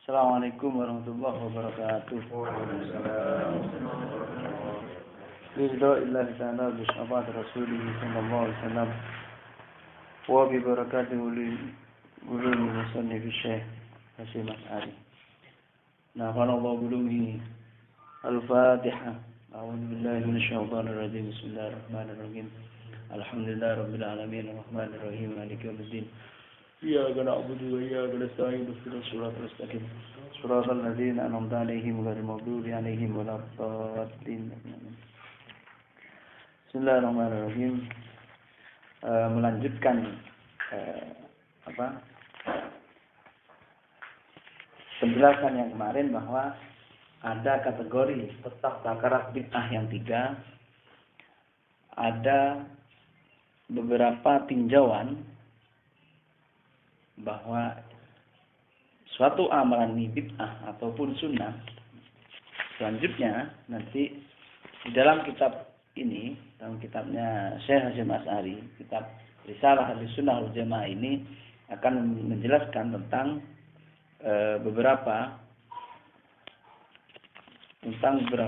Assalamualaikum warahmatullahi wabarakatuh. Bismillahirrahmanirrahim. Ta'ala bismillah Rasulih sallallahu alaihi wasallam wa bi barakatihi ulul musannif Syekh Hasyim Asy'ari. Nafa'allahu bulumihi. Al-Fatihah. A'udzu billahi minasyaitonir rajim. Bismillahirrahmanirrahim. Alhamdulillahirabbil alamin arrahmanir rahim maliki yaumiddin. Iyyaka na'budu wa iyyaka nasta'in ihdinas siratal mustaqim siratal ladzina an'amta 'alaihim ghairil maghdubi 'alaihim waladdallin. Bismillahirrahmanirrahim. Melanjutkan penjelasan yang kemarin bahwa ada kategori tetap takarat bid'ah yang 3. Ada beberapa tinjauan bahwa suatu amalan ini bid'ah ataupun sunnah. Selanjutnya nanti di dalam kitab ini, dalam kitabnya Syekh Hasyim Asy'ari, kitab Risalah Ahlussunnah wal Jamaah ini akan menjelaskan tentang beberapa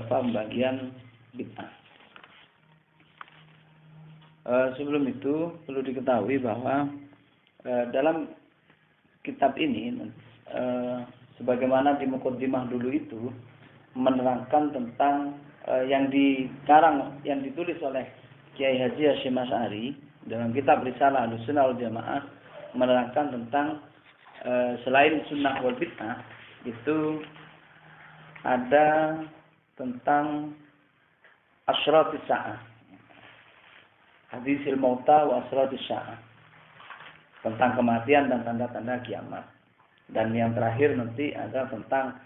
pembagian bid'ah. Sebelum itu perlu diketahui bahwa dalam kitab ini sebagaimana di muqaddimah dulu itu menerangkan tentang yang ditulis oleh Kiai Haji Hasyim Asy'ari dalam kitab Risalah Ahlussunnah wal Jamaah, menerangkan tentang selain sunnah wal bid'ah itu ada tentang asyratis sa'ah, hadisil mauta wa asyratis sa'ah, tentang kematian dan tanda-tanda kiamat. Dan yang terakhir nanti ada tentang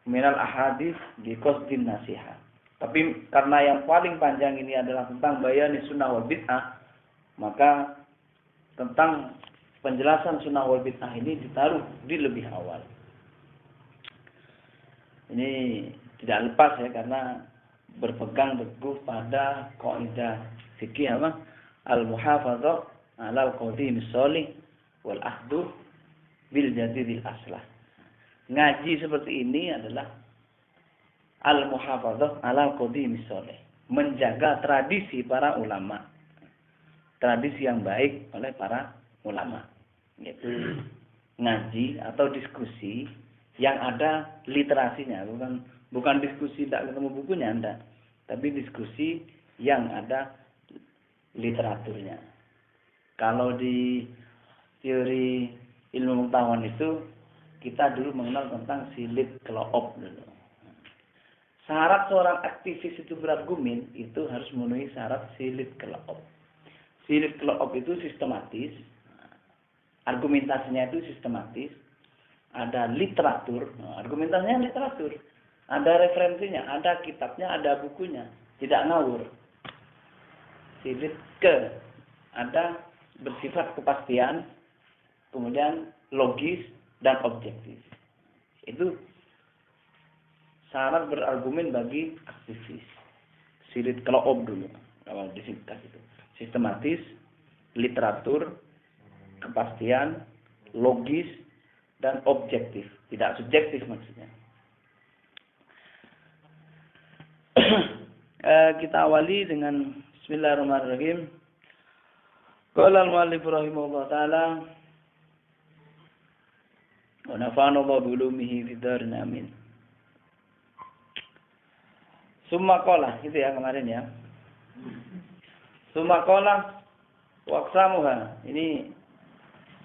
minal ahadits bi qasdin nasihat. Tapi karena yang paling panjang ini adalah tentang bayani sunnah wal bid'ah, maka tentang penjelasan sunnah wal bid'ah ini ditaruh di lebih awal. Ini tidak lepas ya, karena berpegang teguh pada kaidah fikih al-muhafadzah 'alal qadim sholih wal ahdu bil jadidil aslah. Ngaji seperti ini adalah al-muhafadzah 'alal qadim sholih, menjaga tradisi para ulama, tradisi yang baik oleh para ulama, yaitu ngaji atau diskusi yang ada literasinya, bukan diskusi tidak ketemu bukunya Anda, tapi diskusi yang ada literaturnya. Kalau di teori ilmu pengetahuan itu kita dulu mengenal tentang silit keloop dulu. Syarat seorang aktivis itu berargumen itu harus memenuhi syarat silit keloop. Silit keloop itu sistematis, argumentasinya itu sistematis, ada literatur, argumentasinya literatur, ada referensinya, ada kitabnya, ada bukunya, tidak ngawur. Silit ke ada bersifat kepastian, kemudian logis dan objektif. Itu syarat berargumen bagi aktivis. Silit keloop dulu, kalau disingkat itu. Sistematis, literatur, kepastian, logis, dan objektif. Tidak subjektif maksudnya. Kita awali dengan Bismillahirrahmanirrahim. Qala al-mu'allif rahimahullah ta'ala wa nafa'ana Allah bi ulumihi fid dharin amin. Summa qala, itu ya kemarin ya. Summa qala waqsamuha. Ini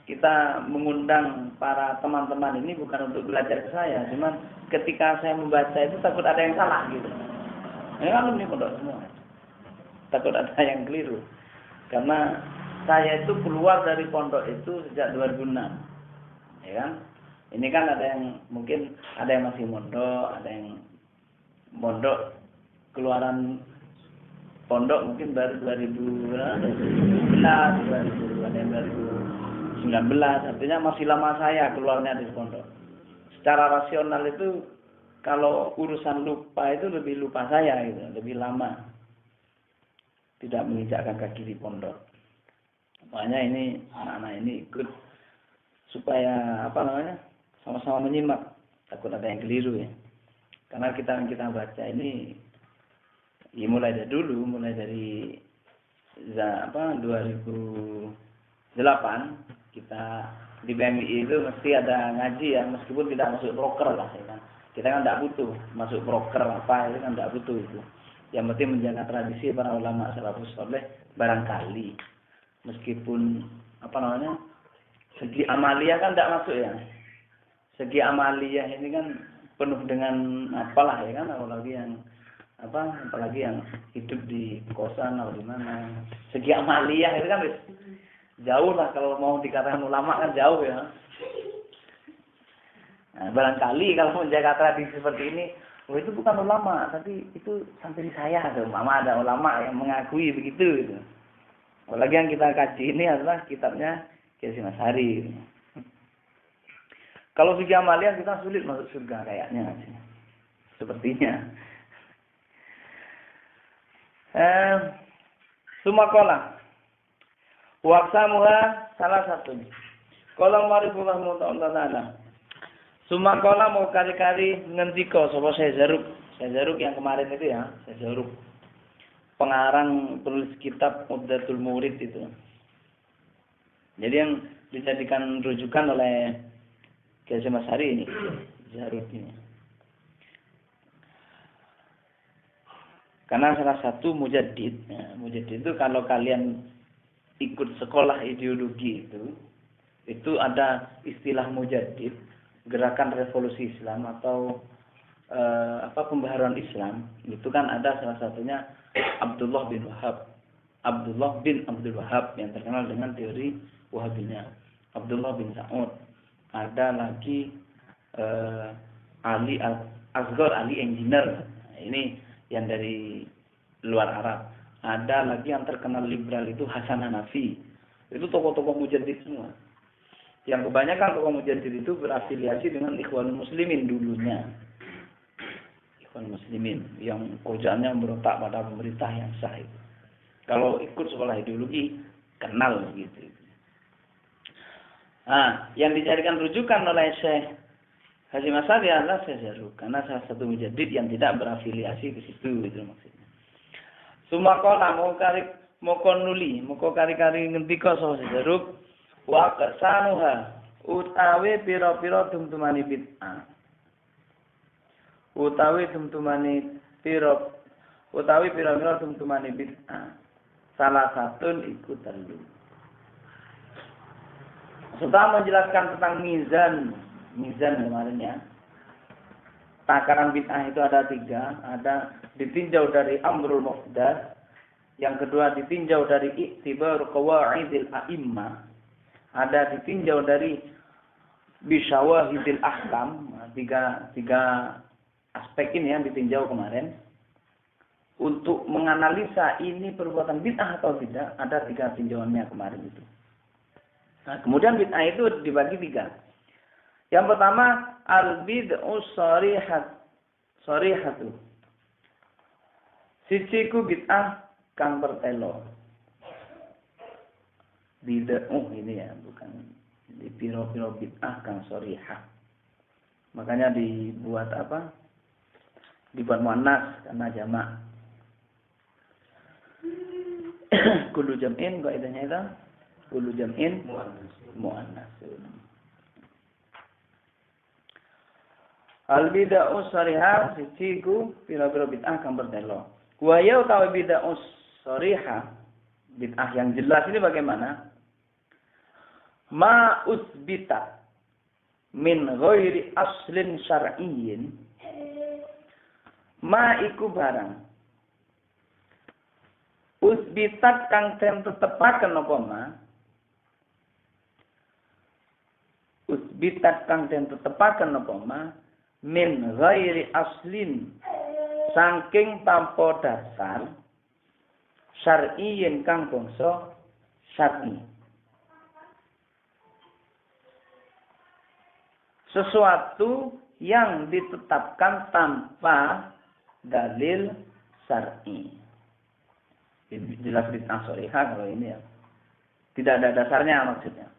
kita mengundang para teman-teman ini bukan untuk belajar ke saya, cuman ketika saya membaca itu takut ada yang salah gitu. Ini kan alumni pondok semua. Takut ada yang keliru. Karena saya itu keluar dari pondok itu sejak 2006. Ya kan? Ini kan ada yang mungkin ada yang masih mondok, ada yang mondok keluaran pondok mungkin baru 2011, ada yang 2019, artinya masih lama saya keluarnya dari pondok. Secara rasional itu kalau urusan lupa itu lebih lupa saya gitu, lebih lama tidak menginjakkan kaki di pondok. Makanya ini anak-anak ini ikut supaya sama-sama menyimak Takut ada yang keliru ya. Karena kita baca ini ya mulai dari dulu, mulai dari 2008 kita di BMI itu mesti ada ngaji ya, meskipun tidak masuk broker lah ya kan. Kita kan tidak butuh masuk broker apa itu kan tidak butuh itu. Yang penting menjaga tradisi para ulama salafus saleh barangkali meskipun segi amaliyah kan tidak masuk ya. Segi amaliyah ini kan penuh dengan apalah ya kan, apalagi yang hidup di kosan atau di mana. Segi amaliyah itu kan jauh lah, kalau mau dikatakan ulama kan jauh ya. Nah, barangkali kalau menjaga tradisi seperti ini, itu bukan ulama, tapi itu sampai saya ada ulama yang mengakui begitu gitu. Apalagi yang kita kaji ini adalah kitabnya Kiai Hasyim Asy'ari. Kalau segi amaliyah kita sulit masuk surga kayaknya. Sepertinya. Sumakola. Waksamuha salah satu. Kalau marifullah ta'ala. Sumakola mau kali-kali ngendika sapa Syazaruk yang kemarin itu ya, Syazaruk. Pengarang penulis kitab Uddatul Murid itu. Jadi yang dijadikan rujukan oleh Kiai Hasyim Asy'ari ini, Syazaruk ini. Karena salah satu mujaddid, mujaddid itu kalau kalian ikut sekolah ideologi itu ada istilah mujaddid, gerakan revolusi Islam atau pembaharuan Islam. Itu kan ada salah satunya Abdullah bin Abdul Wahhab yang terkenal dengan teori Wahabinya. Abdullah bin Sa'ud. Ada lagi Ali Asghar Ali Engineer. Ini yang dari luar Arab. Ada lagi yang terkenal liberal itu Hasan Hanafi. Itu tokoh-tokoh mujaddid semua. Yang kebanyakan tokoh mujaddid itu berafiliasi dengan Ikhwanul Muslimin dulunya. Ikhwanul Muslimin yang kerjaannya memberontak pada pemerintah yang sah itu. Kalau ikut sekolah ideologi kenal gitu. Nah, yang dijadikan rujukan oleh Syekh Hasyim Asy'ari adalah Syazaruk, karena salah satu mujaddid yang tidak berafiliasi ke situ gitu maksudnya. Sumakola mau kari-kari ngendika sapa Syazaruk wa qasanuha utawi pira-pira tumtumani bid'ah. Utawi pira-pira tumtumani bid'ah. Salah satu ikut telu. Setelah menjelaskan tentang mizan kemarin ya. Takaran bid'ah itu ada 3. Ada ditinjau dari amrul muhdath. Yang kedua ditinjau dari iktibar qawaidil a'immah. Ada ditinjau dari bisyawahidil ahkam. Tiga aspek ini yang ditinjau kemarin. Untuk menganalisa ini perbuatan bid'ah atau tidak, ada 3 tinjauannya kemarin itu. Nah, kemudian bid'ah itu dibagi 3. Yang pertama, al-bid'u sharihatu. Siji ku bid'ah kang bertelo. Bid'ah ini ya, bukan di piro-piro bid'ah kang sharihah. Makanya dibuat apa? Dibuat muannas karena jamak. Kullu jam'in kaidahnya itu kullu jam'in muannas. Al bid'ah sharihah siji ku pira-pira bid'ah kang bertelo. Wa ya utawi bid'ah sharihah, bid'ah yang jelas ini bagaimana? Ma usbita min ghairi aslin syar'iyyin. Ma iku barang usbitat kang den tetepaken apa ma? Usbitat kang den tetepaken apa ma? Min ghairi aslin saking tanpa dasar syar'iyyin kang bangsa syar'i. Sesuatu yang ditetapkan tanpa dalil syar'i. Jelas bid'ah sharihah kalau ini ya. Tidak ada dasarnya maksudnya.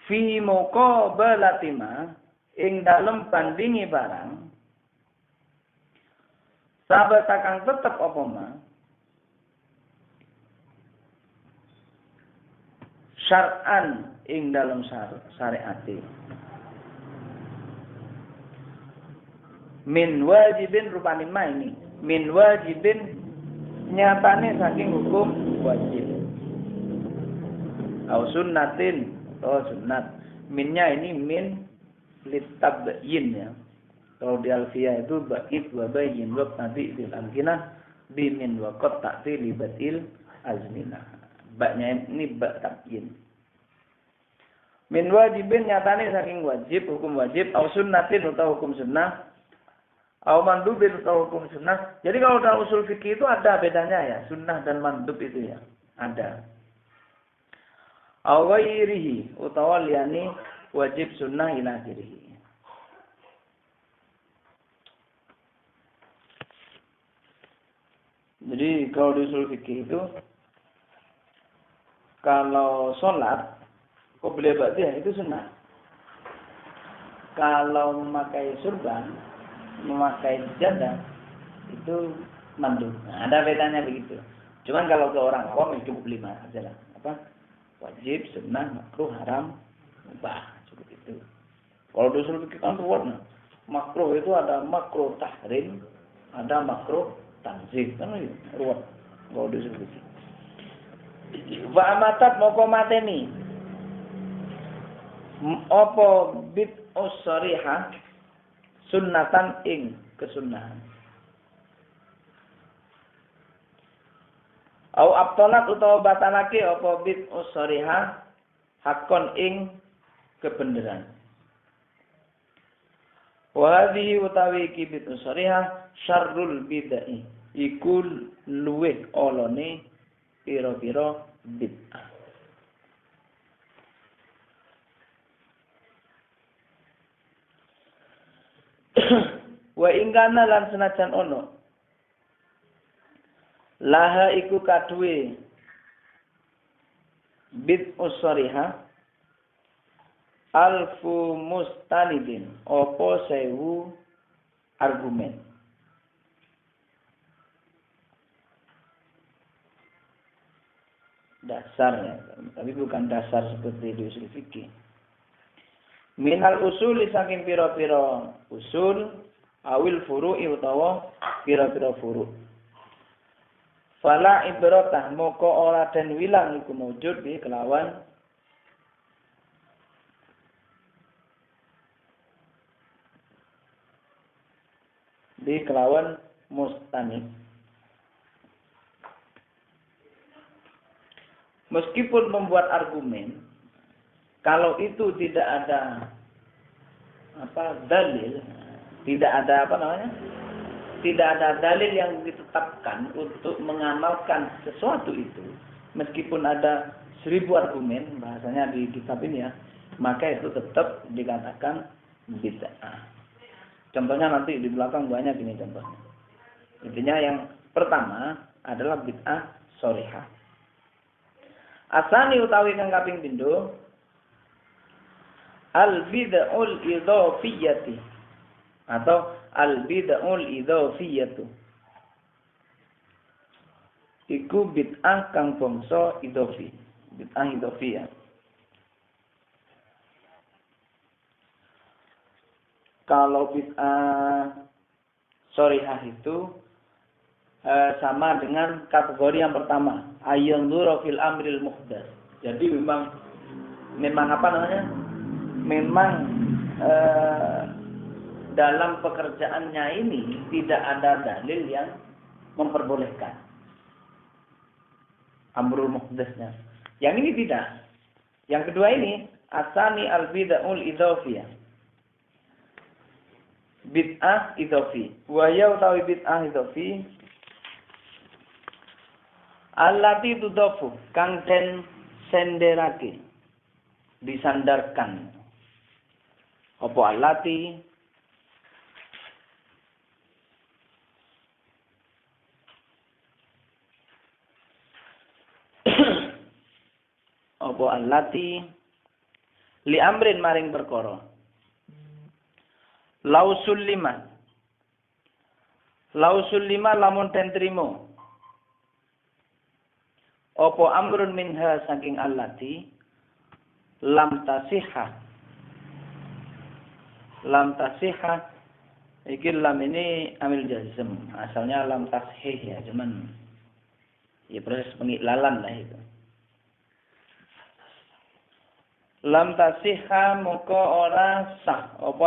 Fi muqabalati ma ing dalem bandingi barang sahabat kang tetep apa ma syar'an ing dalem syariate min wajibin rupane ma ini min wajibin nyatane saking hukum wajib au sunnatin atau sunnat minnya ini min litabyin ya. Kalau di Alfiyah itu ba'id wa bayyin wa nabi bil amkinah bimin wa qad ta'ti libatil azminah. Baknya ini bak tabyin. Min wajibin nyatane saking wajib, hukum wajib, au sunnatin atau hukum sunnah, au mandubin atau hukum sunnah. Jadi kalau dalam usul fikih itu ada bedanya ya, sunnah dan mandub itu ya, ada. Au ghairihi utawa liyane wajib sunnah ila akhirih. Jadi kalau di usul fikih itu kalau sholat qobliyah ba'diyah itu sunnah. Kalau memakai surban, memakai jadah itu mandub. Nah, ada bedanya begitu. Cuman kalau ke orang awam itu cukup 5 aja lah. Apa? Wajib, sunnah, makruh, haram, mubah. Cukup itu. Kalau di usul fikih kan berwarna. Makruh itu ada makruh tahrim, ada makruh tanzih kan itu ruwet kalau disuruh gitu. Wa amatat moko mateni apa bid'us sharihah sunnatan ing kesunnahan au abtalat utawa batalake apa bid'us sharihah hakon ing kebenaran wa hadhihi utawi iki bid'us sharihah syarrul bid'ah iku luwih olone pira-pira bid'ah. Wa ingkana lan senajan ono laha iku kaduwe bid'us sharihah alfu mustanidin opo 1000 argumen. Dasarnya, tapi bukan dasar seperti di usul fikih. Minal usuli saking pira-pira usul, awil furu'i utawa pira-pira furu'. Fala ibratah moko ora den wilang iku mujud di kelawan mustanid. Meskipun membuat argumen, kalau itu tidak ada dalil, tidak ada tidak ada dalil yang ditetapkan untuk mengamalkan sesuatu itu, meskipun ada 1000 argumen, bahasanya di kitab ini ya, maka itu tetap dikatakan bid'ah. Contohnya nanti di belakang banyak ini contohnya. Intinya yang pertama adalah bid'ah sharihah. Asani utawi kang kaping pindho al bid'ul idhofiyati atau al bid'ul idhofiyatu iku bid'ah kang bangsa idhofi, bid'ah idhofiyah. Kalau bid'ah sharihah itu sama dengan kategori yang pertama, ayang dzura fil amril muhdas. Jadi memang memang dalam pekerjaannya ini tidak ada dalil yang memperbolehkan amrul muhdasnya. Yang ini tidak. Yang kedua ini asani al bid'ul idhofiyah. Bid'ah idhofi. Wa ya utawi bid'ah idhofi allati tudhafu kang den senderake disandarkan. Apa allati apa allati li amrin maring perkara Lausul lima lamun den trimo. Opo amrun minha saking allati lam tasihha. Lam tasihha iki lam ini amil jazm. Asalnya lam tashih ya, cuman ya proses pengiklalan lah itu. Lam tasihha moko ora sah apa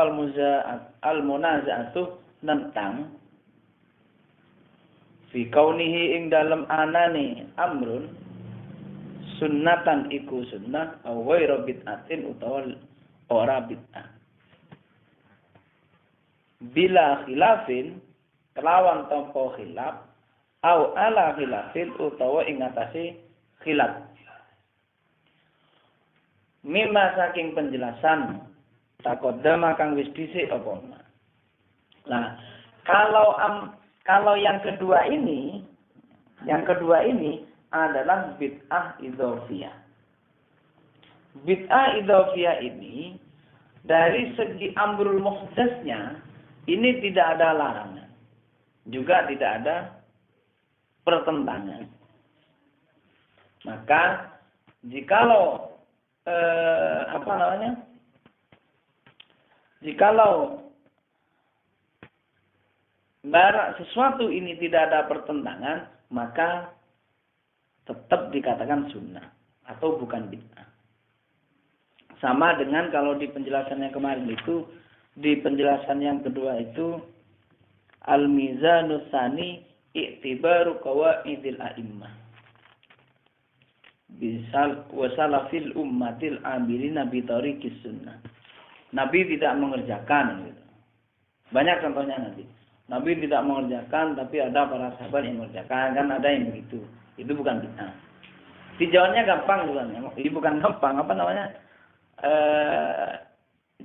al-munazaatu nentang fi kaunihi ing dalem anane amrun sunnatan iku sunnah aw ghairu bid'atin utawa ora bid'ah. Bila khilafin kelawan tanpa khilaf aw ala khilafin utawa ing atase khilaf. Mimma saking penjelasan takodama kang wis dhisik apa. Nah, kalau yang kedua ini adalah bid'ah idzofiyah. Bid'ah idzofiyah ini dari segi amrul muhdasnya ini tidak ada larangan. Juga tidak ada pertentangan. Maka jikalau jikalau barang sesuatu ini tidak ada pertentangan, maka tetap dikatakan sunnah atau bukan bid'ah. Sama dengan kalau di penjelasan yang kemarin itu, di penjelasan yang kedua itu al-mizanus tsani i'tibaru qawaidil a'immah. Bisal wasalafil ummatil amilina bi tariqis sunnah. Nabi tidak mengerjakan gitu. Banyak contohnya nanti. Nabi tidak mengerjakan tapi ada para sahabat yang mengerjakan, kan ada yang begitu. Itu bukan bid'ah. Dijawabnya gampang bukan? Ini bukan gampang, apa namanya?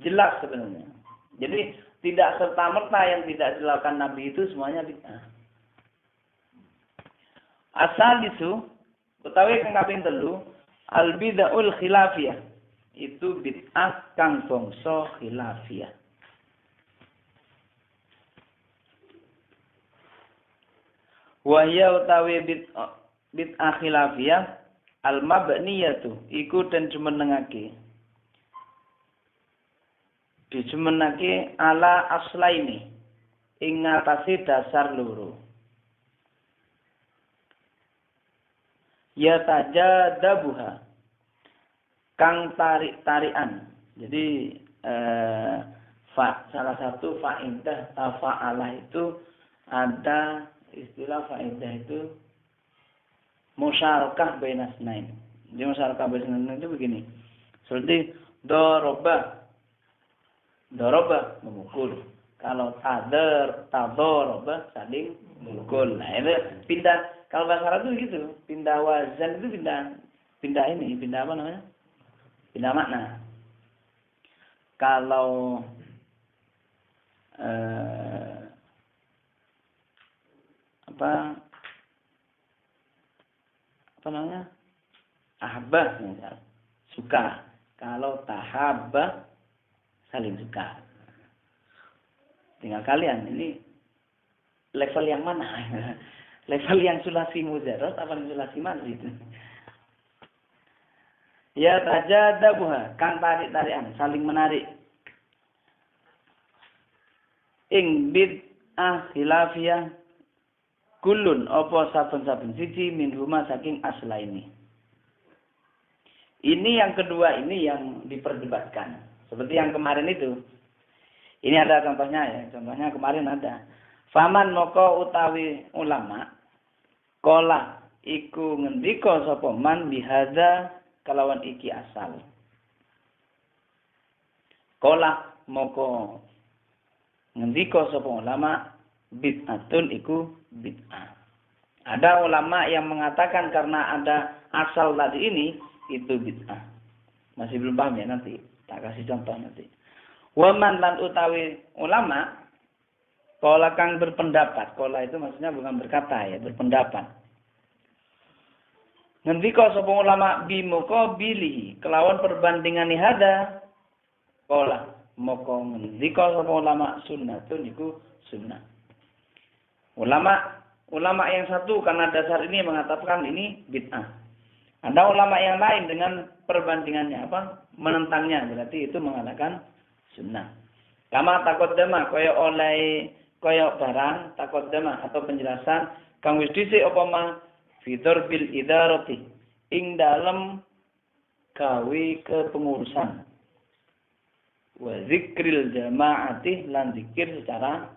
Jelas sebenarnya. Jadi tidak serta-merta yang tidak dilakukan Nabi itu semuanya bid'ah. Asal itu utawi kang kaping 3 al bid'aul khilafiyah itu bid'ah kang bangsa khilafiyah. Wa ya utawi bid'ah khilafiyah al mabniyatu iku den jumenengake. Dijumenake ala aslaini ing ngatasi dasar loro. Ya tajadabuha kang tarik-tarian. Jadi salah satu faedah tafa'alah itu ada istilah faedah itu musyarakah bainas nain. Jadi musyarakah bainas nain itu begini. Seperti doroba memukul. Kalau tadoroba saling memukul. Nah itu pindah. Kalau bahasa Arab itu gitu, pindah wazan itu pindah apa namanya? Pindah makna. Kalau apa namanya? Ahbah misal, suka. Kalau tahabba saling suka. Tinggal kalian ini level yang mana? Level yang sulasi mujarrad apa sulasi mazid? Ya tajadabuha kang tarik-tarikan, saling menarik. Ing bid'ah khilafiyah kulun apa saben-saben siji min huma saking aslaini. Ini yang kedua ini yang diperdebatkan. Seperti yang kemarin itu. Ini ada contohnya ya. Contohnya kemarin ada. Faman moko utawi ulama kola iku ngendika sapa man bihadza kalawan iki asal. Kola moko ngendika sapa ulama bid'atun iku bid'ah. Ada ulama yang mengatakan karena ada asal tadi ini itu bid'ah. Masih belum paham ya nanti. Tak kasih contoh nanti. Waman lan utawi ulama kola kang berpendapat. Kola itu maksudnya bukan berkata ya, berpendapat. Ngendika sapa ulama bimuqa bilihi kelawan perbandingan hada kola moko ngendika sapa ulama sunnatun iku sunnah. Ulama yang satu karena dasar ini mengatakan ini bid'ah. Ada ulama yang lain dengan perbandingannya menentangnya, berarti itu mengatakan sunnah. Kama taqaddama kaya barang taqaddama atau penjelasan kang wis dhisik apa ma fitur bil idarati ing dalem gawe kepengurusan wa zikril jamaati lan zikir secara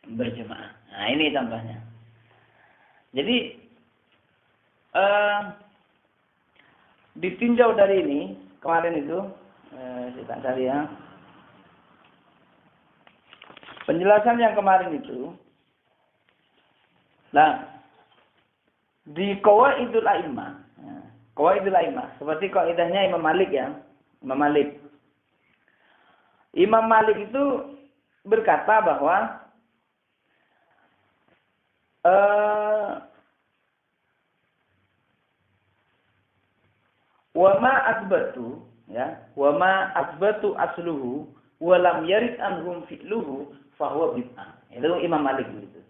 berjamaah. Nah, ini contohnya. Jadi ditinjau dari ini kemarin itu saya cari ya. Penjelasan yang kemarin itu, nah di Qawaidul A'immah, seperti kaidahnya Imam Malik ya, Imam Malik itu berkata bahwa wa ma asbatu asluhu wa lam yarid anhum fi'luhu fahuwa bid'ah. Itu Imam Malik begitu.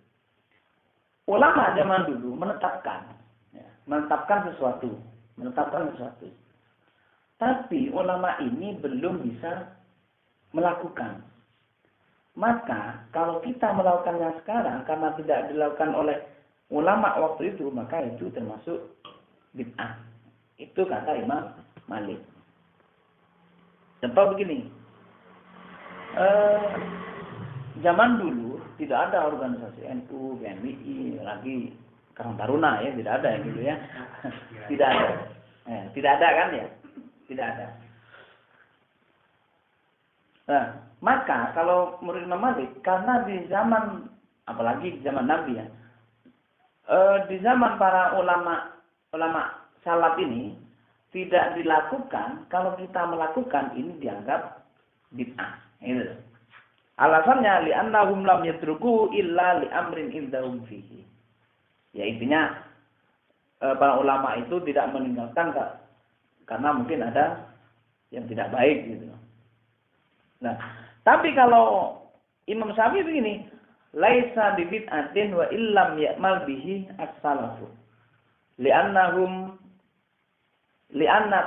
Ulama zaman dulu menetapkan sesuatu. Tapi ulama ini belum bisa melakukan. Maka kalau kita melakukannya sekarang karena tidak dilakukan oleh ulama waktu itu, maka itu termasuk bid'ah. Itu kata Imam Malik. Contoh begini. Zaman dulu tidak ada organisasi NU, PMI, lagi Karang Taruna ya, tidak ada yang dulu ya. Tidak ada. Tidak ada kan ya? Tidak ada. Nah, maka kalau menurut Imam Malik, karena di zaman, apalagi di zaman Nabi ya, di zaman para ulama salaf ini tidak dilakukan, kalau kita melakukan ini dianggap bid'ah. Itu. Alasannya li'annahum lam yatruku illa li'amrin indahum fihi. Ya intinya para ulama itu tidak meninggalkan karena mungkin ada yang tidak baik gitu. Nah, tapi kalau Imam Syafi'i begini, laisa bid'atin wa illam ya'mal bihi as-salafu. Li'anna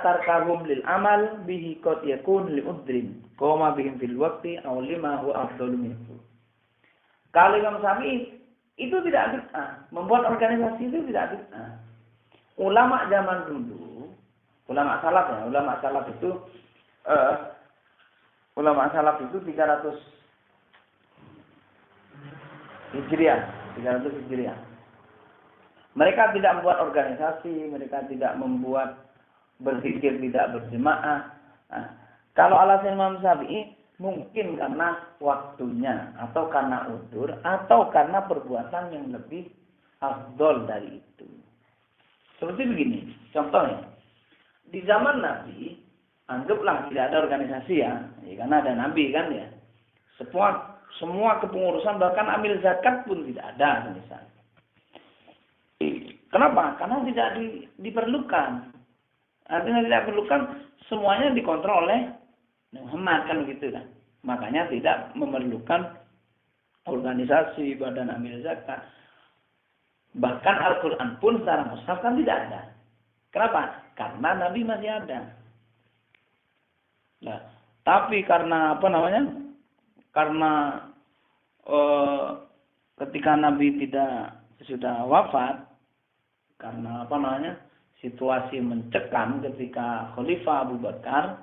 tarkahum lil amal bihi qad yakun li udrin qoma bihim fil waqti aw lima huwa afdalu minhu. Kalau Imam Syafi'i itu tidak bid'ah, membuat organisasi itu tidak bid'ah. Ulama zaman dulu, ulama salaf itu 300 Hijriah. Mereka tidak membuat organisasi, mereka tidak membuat berzikir tidak berjemaah. Nah, kalau alasan Imam Syafi'i mungkin karena waktunya atau karena udzur atau karena perbuatan yang lebih afdol dari itu. Seperti begini, contohnya di zaman Nabi, anggaplah tidak ada organisasi ya karena ada Nabi kan ya. Semua kepengurusan bahkan amil zakat pun tidak ada misalnya. Kenapa? Karena tidak diperlukan. Artinya tidak diperlukan, semuanya dikontrol oleh Muhammad kan gitu kan. Makanya tidak memerlukan organisasi, badan amil zakat. Bahkan Al-Quran pun secara mushaf kan tidak ada. Kenapa? Karena Nabi masih ada. Nah, tapi karena Karena ketika Nabi sudah wafat, karena situasi mencekam ketika Khalifah Abu Bakar,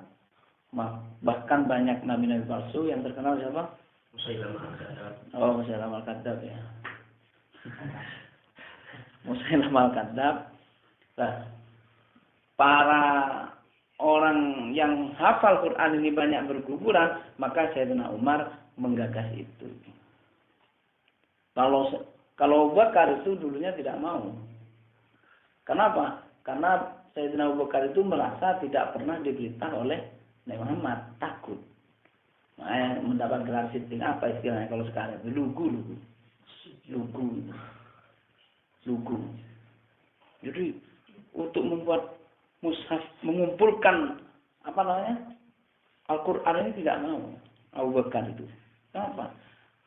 bahkan banyak nabi-nabi palsu yang terkenal siapa? Musailamah al-Kadzab ya. Musailamah al-Kadzab. Nah, para orang yang hafal Quran ini banyak berguguran, maka Sayyidina Umar menggagas itu. Kalau Abu Bakar itu dulunya tidak mau. Kenapa? Karena Sayyidina Abu Bakar itu merasa tidak pernah diberitahu oleh Nabi Muhammad, takut. Nah, mendapat gelar siddiq, apa istilahnya kalau sekarang itu? Lugu. Jadi untuk membuat mushaf, mengumpulkan Al-Quran ini tidak mau. Abu Bakar itu. Kenapa?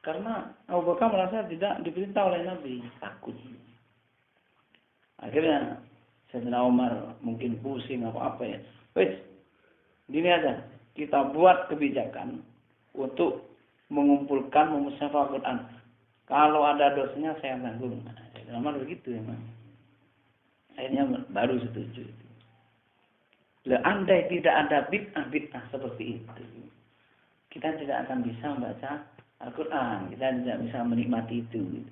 Karena Abu Bakar merasa tidak diperintah oleh Nabi, takut. Akhirnya Sayyidina Umar mungkin pusing apa ya. Wes, gini aja, kita buat kebijakan untuk mengumpulkan memushaf Al-Quran. Kalau ada dosanya saya tanggung. Sayyidina Umar begitu memang. Akhirnya baru setuju. Andai tidak ada bid'ah seperti itu, kita tidak akan bisa membaca Al-Quran, kita tidak bisa menikmati itu.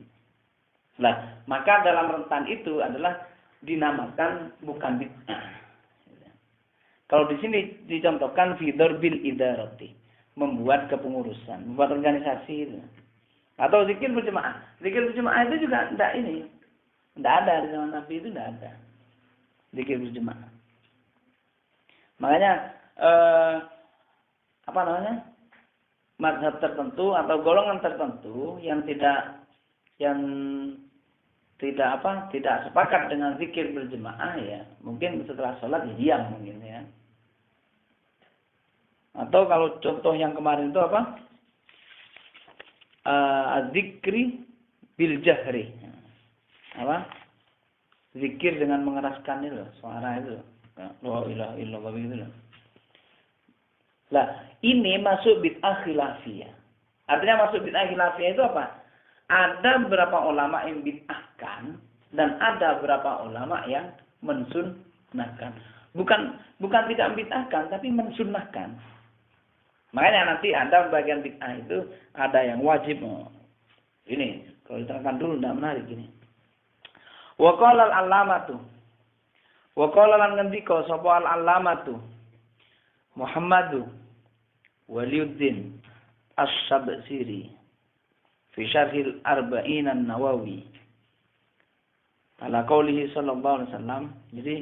Nah, maka dalam rentan itu adalah dinamakan bukan bid'ah. Kalau di sini dicontohkan fidor bil idarati, membuat kepengurusan, membuat organisasi itu. Atau zikir berjemaah. Zikir berjemaah itu juga tidak ini. Tidak ada di zaman Nabi itu, tidak ada zikir berjemaah. Makanya mazhab tertentu atau golongan tertentu yang tidak sepakat dengan zikir berjemaah ya, mungkin setelah sholat ya diam mungkin ya. Atau kalau contoh yang kemarin itu apa? Zikri bil jahri. Apa? Zikir dengan mengeraskan itu loh, suara itu loh. La ilaha illallah begitu loh. Lah, ini masuk bid'ah khilafiyah. Artinya masuk bid'ah khilafiyah itu apa? Ada beberapa ulama yang bid'ahkan dan ada beberapa ulama yang mensunnahkan. Bukan tidak bid'ahkan tapi mensunnahkan. Makanya nanti ada bagian bid'ah itu ada yang wajib. Ini kalau diterangkan dulu tidak menarik ini. Wa qala al-allamatu. Wa qala lan ngendika sapa al-allamatu Muhammadu Waliuddin Asy-Syabsiri fi Syarhil Arba'in An-Nawawi ala qaulihi sallallahu alaihi wasallam. Jadi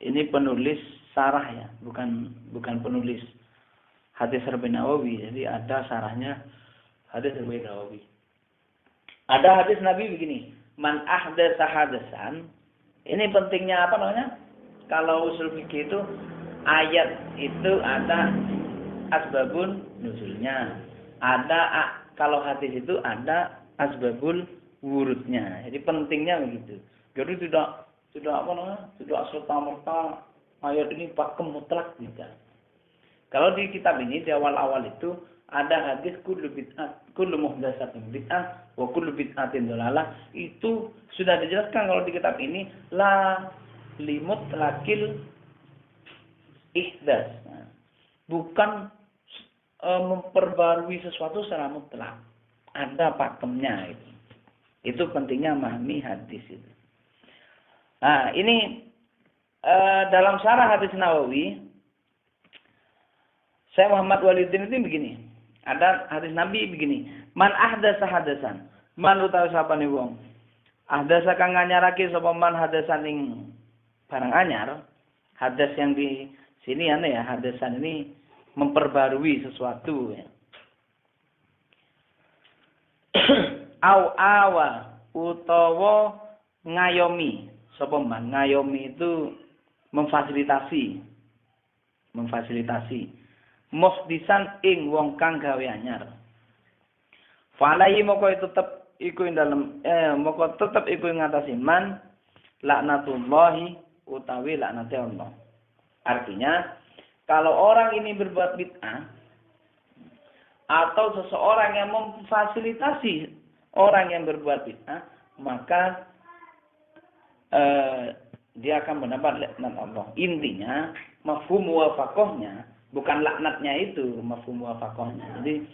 ini penulis sarah ya, bukan penulis hadis Arba'in Nawawi. Jadi ada sarahnya hadis Arba'in Nawawi. Ada hadis Nabi begini, man ahdatsa hadasan. Ini pentingnya apa namanya? Kalau usul fikih itu ayat itu ada asbabun nuzulnya. Kalau hadis itu ada asbabul wurudnya. Jadi pentingnya begitu. Jadi tidak serta-merta ayat ini pakem mutlak tidak. Kalau di kitab ini di awal-awal itu ada hadis kullu muhdatsatin bid'ah wa kullu bid'atin dhalalah. Itu sudah dijelaskan kalau di kitab ini la limut lakil ihdas. Bukan memperbarui sesuatu secara mutlak. Ada pakemnya itu. Itu pentingnya memahami hadis itu. Nah, ini dalam syarah hadis Nawawi, saya Muhammad Waliuddin itu begini. Ada hadis Nabi begini. Man ahdasa hadasan. Man utawi sapane wong. Ahdasa kang nganyarake sapa man hadasan ing barang anyar. Hadas yang di sini ya, hadasan ini memperbarui sesuatu ya. Au awa utawa ngayomi. Sapa man ngayomi itu memfasilitasi. Muhdisan ing wong kang gawe anyar. Falai moko tetep iku ing dalem tetep iku ing ngatasi man laknatullahi utawi laknate Allah. Artinya kalau orang ini berbuat bid'ah atau seseorang yang memfasilitasi orang yang berbuat bid'ah, maka dia akan mendapat laknat Allah. Intinya mafhum muwafaqahnya bukan laknatnya itu, mafhum muwafaqahnya. Jadi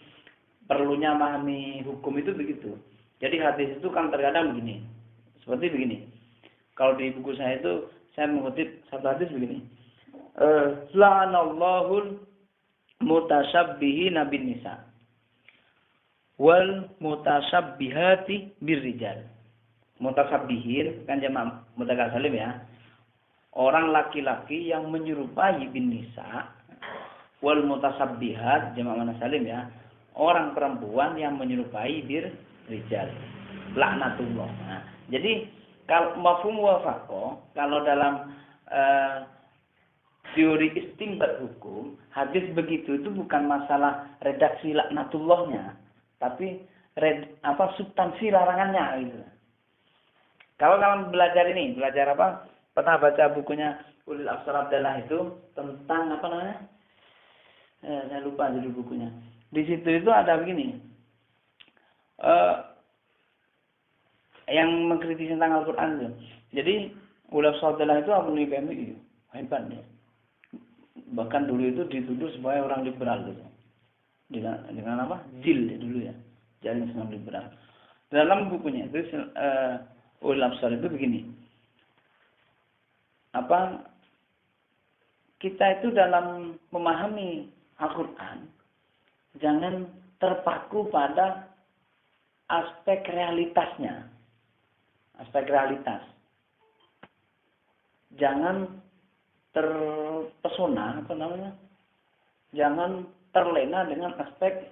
perlunya memahami hukum itu begitu. Jadi hadis itu kan terkadang begini. Seperti begini. Kalau di buku saya itu saya mengutip satu hadis begini. La'anallahul mutasabbihina bin nisa wal mutasabbihati birrijal. Mutasabbihin kan jamak mudzakkar salim ya. Orang laki-laki yang menyerupai bin nisa, wal mutasabbihat jamak muannas salim ya. Orang perempuan yang menyerupai rijal. Laknatullah. Nah, jadi kalau mafhum wafaqah kalau dalam teori istinbat hukum, hadis begitu itu bukan masalah redaksi laknatullahnya, tapi substansi larangannya gitu. Kalau kalian belajar apa? Pernah baca bukunya Ulil Absar Abdallah itu tentang apa namanya? Saya lupa judul bukunya. Di situ itu ada begini. Yang mengkritisi tentang Al-Qur'an itu. Jadi Ulil Absar Abdallah itu alumni PMI, hebat ya. Bahkan dulu itu dituduh sebagai orang liberal gitu. Dengan apa? JIL dulu ya. Jaring Islam Liberal. Dalam bukunya itu Ulil Absar itu begini. Kita itu dalam memahami Al-Qur'an jangan terpaku pada aspek realitasnya. Aspek realitas. Jangan terpesona jangan terlena dengan aspek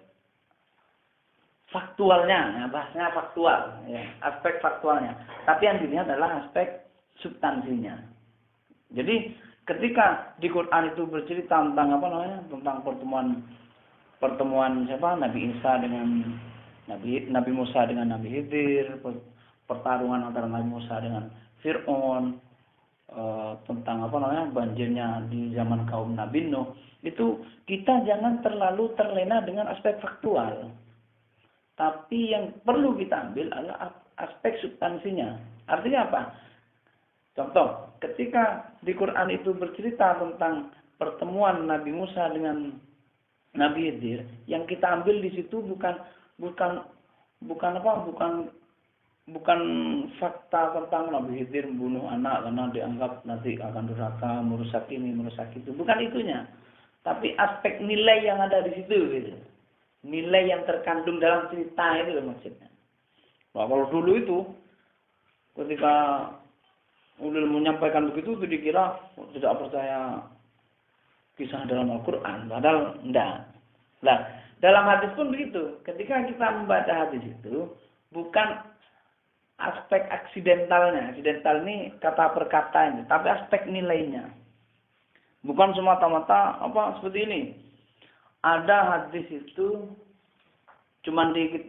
faktualnya, bahasanya faktual ya, aspek faktualnya, tapi yang dilihat adalah aspek substansinya. Jadi ketika di Quran itu bercerita tentang tentang pertemuan Nabi Isa dengan Nabi Musa dengan Nabi Khidir, pertarungan antara Nabi Musa dengan Fir'aun, tentang banjirnya di zaman kaum Nabi Nuh, itu kita jangan terlalu terlena dengan aspek faktual. Tapi yang perlu kita ambil adalah aspek substansinya. Artinya apa? Contoh, ketika di Quran itu bercerita tentang pertemuan Nabi Musa dengan Nabi Khidir, yang kita ambil di situ bukan fakta tentang Nabi Khidir membunuh anak karena dianggap nanti akan durhaka, merusak ini, merusak itu. Bukan itunya. Tapi aspek nilai yang ada di situ gitu. Nilai yang terkandung dalam cerita itu loh maksudnya. Nah, kalau dulu itu ketika Ulil menyampaikan begitu itu dikira tidak percaya kisah dalam Al-Qur'an, padahal enggak. Nah, dalam hadis pun begitu. Ketika kita membaca hadis itu bukan aspek aksidentalnya. Aksidental ini kata per kata ini, tapi aspek nilainya. Bukan semata-mata seperti ini. Ada hadis itu cuman di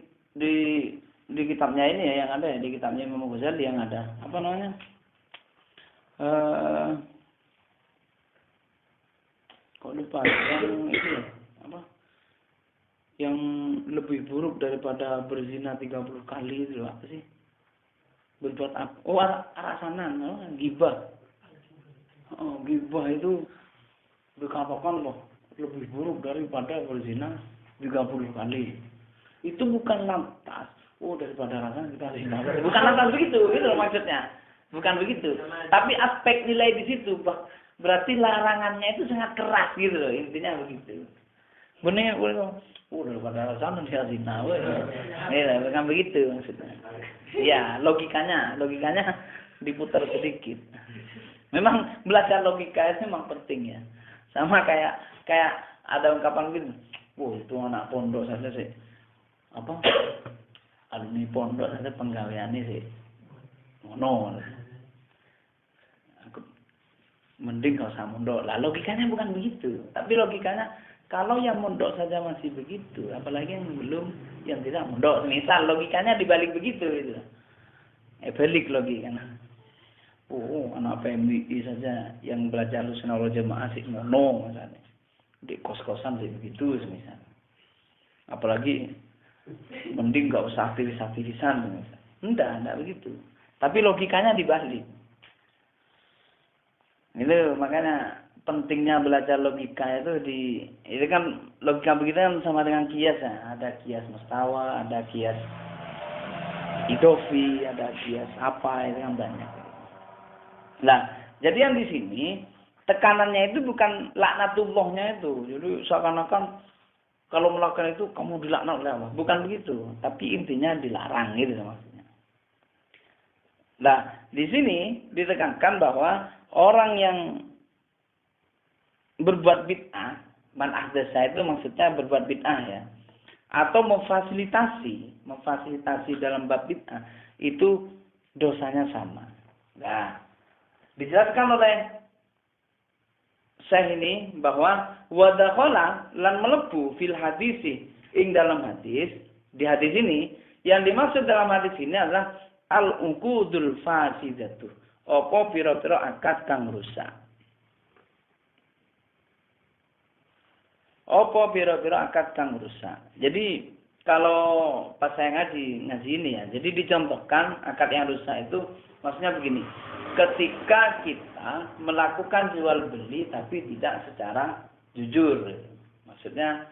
kitabnya ini ya yang ada ya, di kitabnya Imam Ghazali yang ada. Kok lupa yang itu ya, yang lebih buruk daripada berzina 30 kali itu apa sih? Berbuat apa? Arasanan, ghibah. Ghibah itu dikatakan lebih buruk daripada berzina 30 kali. Itu bukan lantas, daripada rasa kita zina. Bukan lantas begitu, itu maksudnya. Bukan begitu. Tapi aspek nilai di situ, berarti larangannya itu sangat keras gitu loh, intinya begitu. Benar, daripada rasa dia zina. Bukan begitu maksudnya. Ya, logikanya diputar sedikit. Memang belajar logika itu memang penting ya. Sama kayak ada ungkapan gitu. Itu anak pondok saja sih. Alumni pondok saja penggaweane sih. Ngono. Aku mending kalau usah mondok. Lah logikanya bukan begitu. Tapi logikanya kalau yang mondok saja masih begitu, apalagi yang belum, yang tidak mondok. Misal logikanya dibalik begitu gitu. Balik logikanya. Anak PMI saja yang belajar Ahlussunnah wal Jamaah sih ngono misalnya. Di kos-kosan sih begitu misalnya. Apalagi mending enggak usah aktivis-aktivisan misalnya. Enggak begitu. Tapi logikanya dibalik. Itu makanya pentingnya belajar logika itu kan logika begitu kan sama dengan kias ya. Ada kias mustawa, ada kias idofi, ada kias apa, itu kan banyak. Nah, jadi yang di sini tekanannya itu bukan laknatullahnya itu. Jadi seakan-akan kalau melakukan itu kamu dilaknat oleh Allah. Bukan begitu, tapi intinya dilarang gitu maksudnya. Nah, di sini ditekankan bahwa orang yang berbuat bid'ah, man ahdasa itu maksudnya berbuat bid'ah ya. Atau memfasilitasi dalam bab bid'ah itu dosanya sama. Nah, dijelaskan oleh Syekh ini bahwa wadakhala lan melebu fil hadisi ing dalam hadis. Di hadis ini yang dimaksud dalam hadis ini adalah al-uqudul fasidatu. Apa pira-pira akad kang rusak. Apa pira-pira akad kang rusak. Jadi kalau pas saya ngaji ini ya, jadi dicontohkan akad yang rusak itu maksudnya begini. Ketika kita melakukan jual beli tapi tidak secara jujur. Maksudnya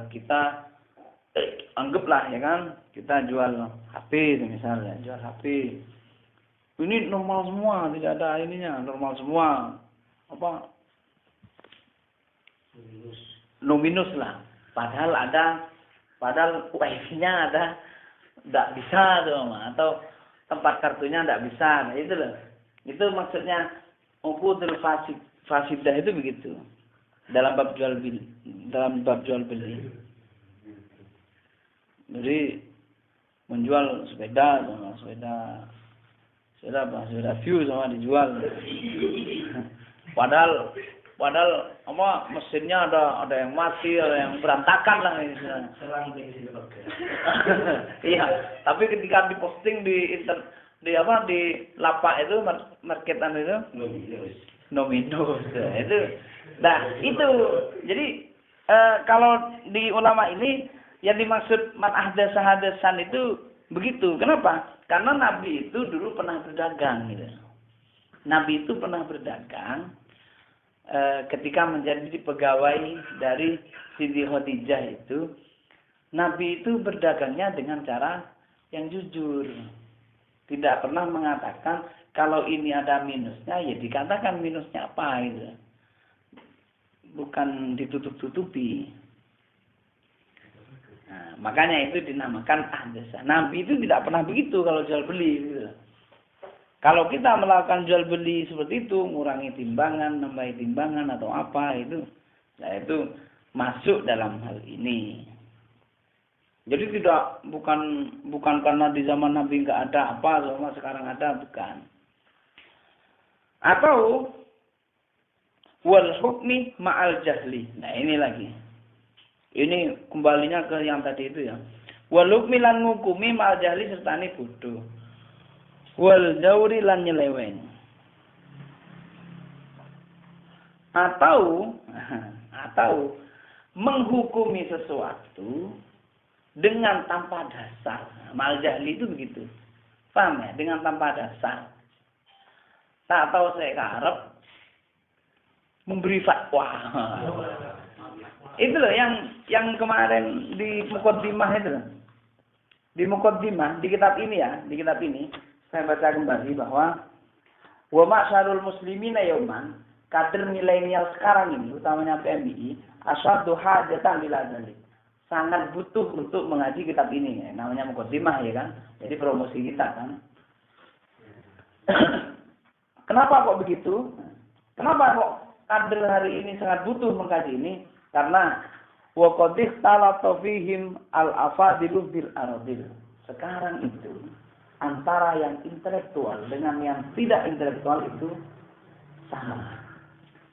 kita anggaplah ya kan, kita jual HP misalnya, jual HP. Ini normal semua, tidak ada ininya, normal semua. Apa? No minus lah. Padahal wifi-nya ada, tidak bisa tuh, atau tempat kartunya tidak bisa. Nah, itu loh. Itu maksudnya uqudul fasidah itu begitu. Dalam bab jual beli. Jadi menjual sepeda view sama dijual. Padahal apa mesinnya ada yang mati, ada yang berantakan lah ini. Iya, tapi ketika diposting di lapak itu marketan itu nominus. Itu itu. Jadi kalau di ulama ini yang dimaksud man ahdasa hadasan itu begitu. Kenapa? Karena Nabi itu dulu pernah berdagang gitu. Nabi itu pernah berdagang ketika menjadi pegawai dari Siti Khadijah itu. Nabi itu berdagangnya dengan cara yang jujur. Tidak pernah mengatakan kalau ini ada minusnya ya dikatakan minusnya apa gitu. Bukan ditutup-tutupi. Nah, makanya itu dinamakan ahdasa. Nabi itu tidak pernah begitu kalau jual beli. Gitu. Kalau kita melakukan jual beli seperti itu, mengurangi timbangan, nambahi timbangan atau apa itu, nah itu masuk dalam hal ini. Jadi bukan karena di zaman Nabi nggak ada apa, sama sekarang ada, bukan. Atau wal hukmi ma'al jahli. Nah ini lagi. Ini kembalinya ke yang tadi itu ya. Wal hukmi lan ngukumi ma'al jahli sertane bodoh. Wal jauri lan nyeleweng. Atau menghukumi sesuatu dengan tanpa dasar. Ma'al jahli itu begitu. Paham ya? Dengan tanpa dasar. Tak tahu saya karep memberi fatwa. Itu loh yang kemarin di Muqaddimah itu loh. Di Muqaddimah, di kitab ini ya, saya baca kembali bahwa wa ma'syarul muslimina yauman, kader milenial sekarang ini, utamanya PMI, asyaddu hajatan bila dzalik. Sangat butuh untuk mengaji kitab ini, ya. Namanya Muqaddimah ya kan. Jadi promosi kita kan. Kenapa kok begitu? Kenapa kok kader hari ini sangat butuh mengkaji ini? Karena wa qad ikhtalata fihim al-afadilu bil aradil. Sekarang itu antara yang intelektual dengan yang tidak intelektual itu sama.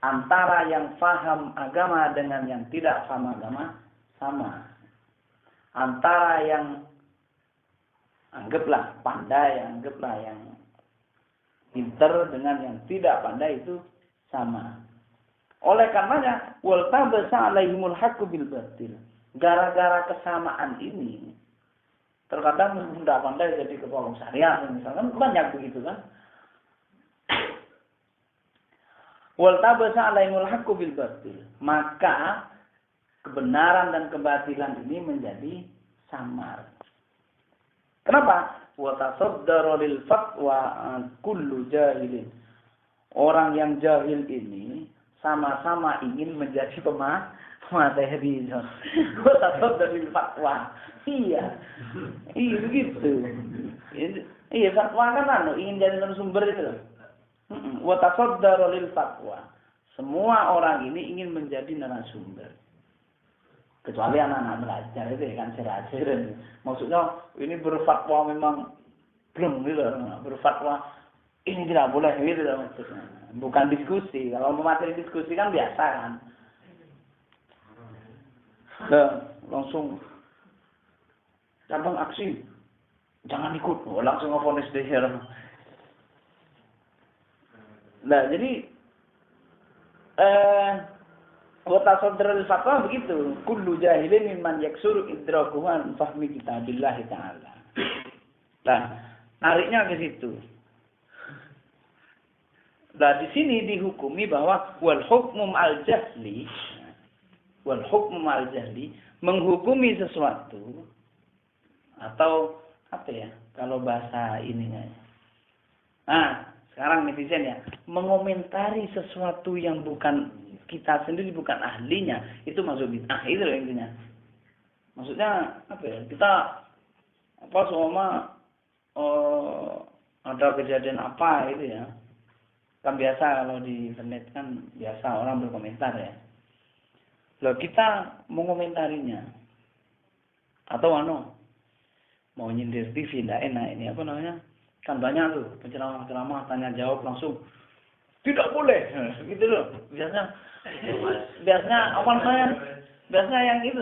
Antara yang paham agama dengan yang tidak paham agama sama. Antara yang anggaplah pandai, anggaplah yang pinter dengan yang tidak pandai itu sama. Oleh karenanya, wal tabasa alaihimul haqqu bil batil. Gara-gara kesamaan ini, terkadang tidak pandai jadi ketua syariah misalkan, banyak begitu kan. Wal tabasa alaihimul haqqu bil batil. Maka kebenaran dan kebatilan ini menjadi samar. Kenapa? Wa tasaddara lil fatwa kullu jahilin. Orang yang jahil ini sama-sama ingin menjadi pemateri. Wa tasaddara lil fatwa. Iya begitu. Iya fatwa kan ingin jadi narasumber itu. Wa tasaddara lil fatwa. Semua orang ini ingin menjadi narasumber. Kecuali anak-anak belajar itu ya kan serasirin. Maksudnya ini berfatwa memang belum gitu, berfatwa ini tidak boleh gitu maksudnya. Bukan diskusi. Kalau materi diskusi kan biasa kan. Langsung cabang aksi. Jangan ikut. Langsung ngevonis dia. Nah, jadi wata sadrul fatwa begitu. Kullu jahilin mimman yaksuru idrakuhu an fahmi kitabillah ta'ala. Nah, nariknya ke situ. Nah, di sini dihukumi bahwa wal hukmu ma'al jahli menghukumi sesuatu atau apa ya? Kalau bahasa ininya. Nah, sekarang netizen ya, mengomentari sesuatu yang bukan kita sendiri, bukan ahlinya, itu masuk bid'ah, itu loh intinya. Maksudnya apa ya? Kita ada kejadian apa itu ya. Kan biasa kalau di internet kan biasa orang berkomentar ya. Loh kita mengomentarinya. Atau mau nyindir TV tidak enak ini apa namanya? Kan banyak tuh penceramah tanya jawab langsung tidak boleh gitu loh. Biasanya yang itu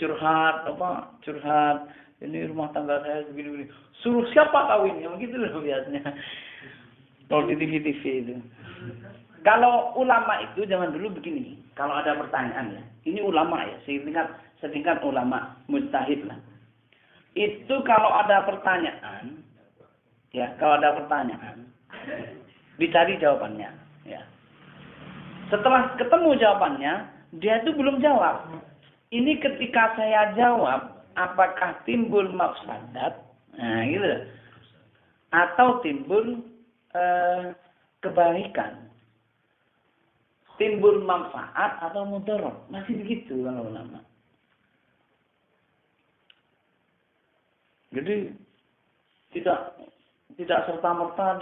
curhat ini rumah tangga saya begini suruh siapa kawin yang gitu loh biasanya kalau di TV itu. Kalau ulama itu zaman dulu begini, kalau ada pertanyaan ya, ini ulama ya, setingkat ulama mujtahid lah. Itu kalau ada pertanyaan dicari jawabannya ya. Setelah ketemu jawabannya, dia itu belum jawab. Ini ketika saya jawab, apakah timbul mafsadat? Nah, gitu. Atau timbul kebaikan. Timbul manfaat atau mudarat. Masih begitu kalau ulama. Jadi tidak serta-merta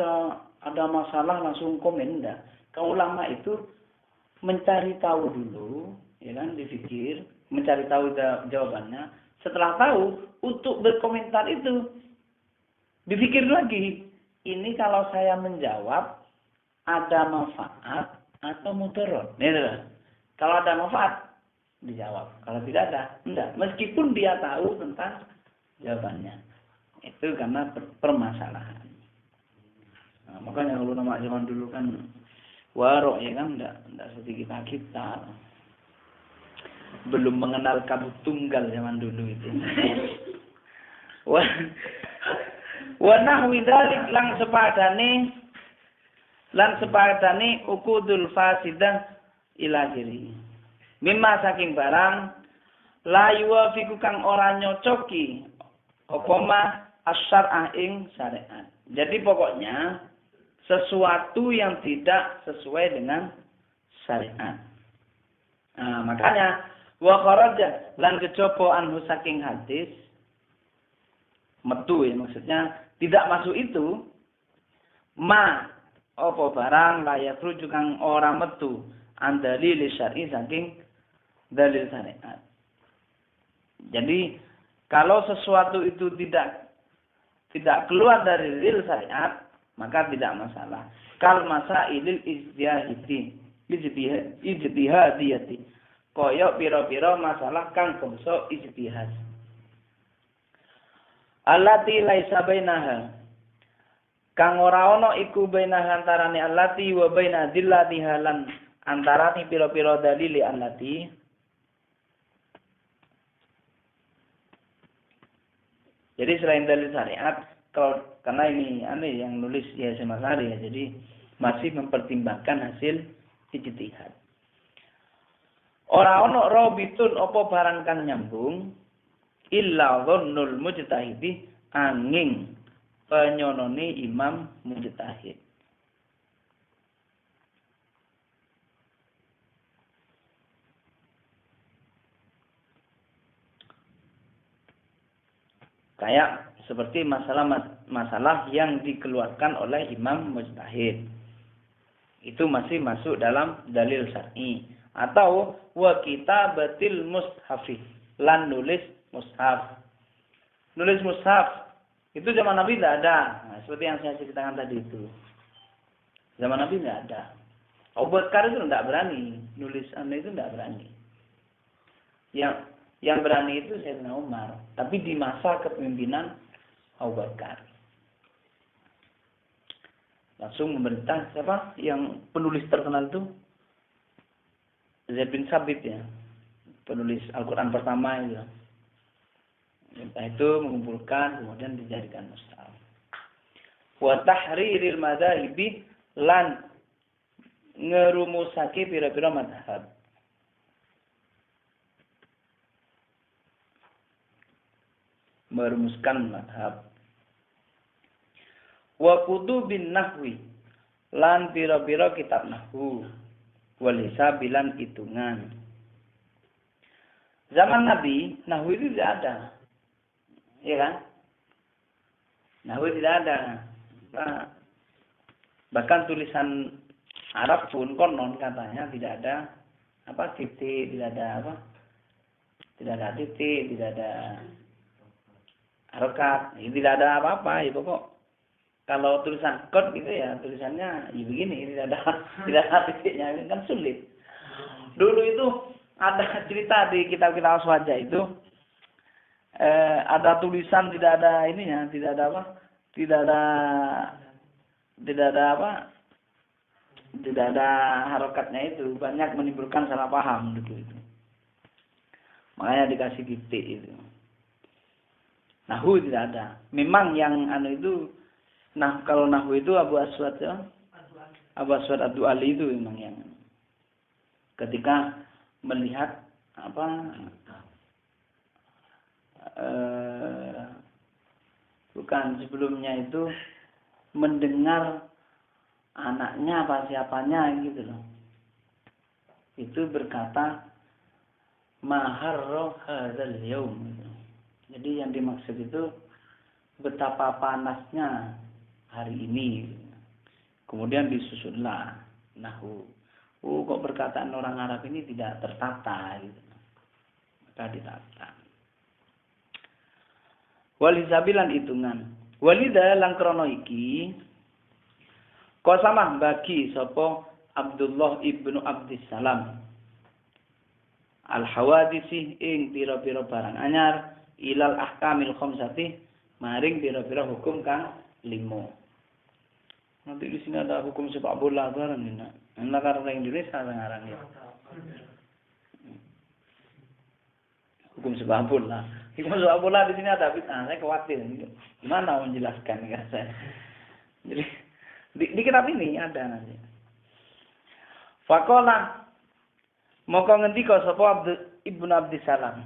ada masalah langsung komen enggak. Kalau ulama itu mencari tahu dulu, ya kan, dipikir, mencari tahu jawabannya. Setelah tahu, untuk berkomentar itu dipikir lagi. Ini kalau saya menjawab ada manfaat atau mudarat. Kalau ada manfaat dijawab. Kalau tidak ada, enggak. Meskipun dia tahu tentang jawabannya. Itu karena permasalahan. Nah, makanya ulama zaman dulu kan warok ya kan, enggak seperti kita. Belum mengenal kabut tunggal zaman dulu itu. Wa nahwi dzalik lan sepadane ukudul fasidah ila diri. Mimma saking barang la yuwafiqu kang ora nyocoki apa ma asyar'ah ing syariat. Jadi pokoknya sesuatu yang tidak sesuai dengan syariat. Nah, makanya wa kharaja lan kejaba anhu saking hadis metu ya, maksudnya tidak masuk itu apa barang layak rujuk kang ora metu andalil syar'i saking dalil syariat. Jadi kalau sesuatu itu tidak keluar dari dalil syariat, maka tidak masalah. Kal masailil ijtihadiyati. Koyok pira-pira masalah kang bangsa ijtihad. Allati laisa bainaha. Kang ora ana iku bainaha antarane allati wa baina dillatiha lan antarane pira-pira dalile allati. Jadi selain dalil syariat, karena ini aneh yang nulis ya Mas Ari ya, jadi masih mempertimbangkan hasil ijtihad. Ora ana rabitun apa barang kang nyambung illa dhannul mujtahidi angin penyonone imam mujtahid. Kayak seperti masalah yang dikeluarkan oleh imam mujtahid. Itu masih masuk dalam dalil syar'i. Atau wa kitabatil mushafi, lan nulis mushaf. Nulis mushaf itu zaman Nabi tidak ada. Nah, seperti yang saya ceritakan tadi itu. Zaman Nabi nggak ada. Abu Bakar itu nggak berani nulis itu nggak berani. Yang berani itu Sayyidina Umar, tapi di masa kepemimpinan Abu Bakar. Langsung memerintah siapa? Yang penulis terkenal itu Zaid bin Sabit ya. Penulis Al-Qur'an pertama itu. Perintah itu mengumpulkan kemudian dijadikan mushaf. Wa tahriril madzahibi lan ngerumusake pira-pira madhab. Merumuskan madhab. Wa kutubin nahwi lan pira-pira kitab nahwu wal hisabilan hitungan. Zaman Nabi nahwu itu tidak ada. Iya kan? Nahwu tidak ada. Bahkan tulisan Arab pun konon katanya tidak ada titik, tidak ada titik, tidak ada harokat, tidak ada apa-apa. Ya pokok kalau tulisan kod gitu ya tulisannya ya begini, tidak ada titiknya, kan sulit. Dulu itu ada cerita di kitab-kitab Aswaja itu ada tulisan tidak ada ininya, tidak ada harokatnya itu, banyak menimbulkan salah paham gitu itu. Makanya dikasih titik itu. Nahwu tidak ada. Memang yang itu kalau nahwu itu Abu Aswad Ad-Du'ali itu memang yang ketika melihat bukan sebelumnya itu mendengar anaknya siapanya gitu loh. Itu berkata maharro hadzal yaum. Jadi yang dimaksud itu betapa panasnya hari ini. Kemudian disusunlah nahwu. Kok perkataan orang Arab ini tidak tertata gitu. Maka ditata. Walizabilan hitungan. Walida lang krono iki qasamah bagi sapa Abdullah ibnu Abdissalam al-hawadisi ing pira-pira barang anyar ilal ahkamil khamsati maring pira-pira hukum kang 5. Nanti di sini ada hukum sepak bola barang ini. Nah, karena Indonesia ngarang ya. Hukum sepak bola. Hukum sepak bola di sini ada bid'ah. Saya khawatir. Gimana menjelaskan ya saya? Jadi di kitab ini ada nanti. Faqala moko ngendika sapa Ibnu Abdissalam.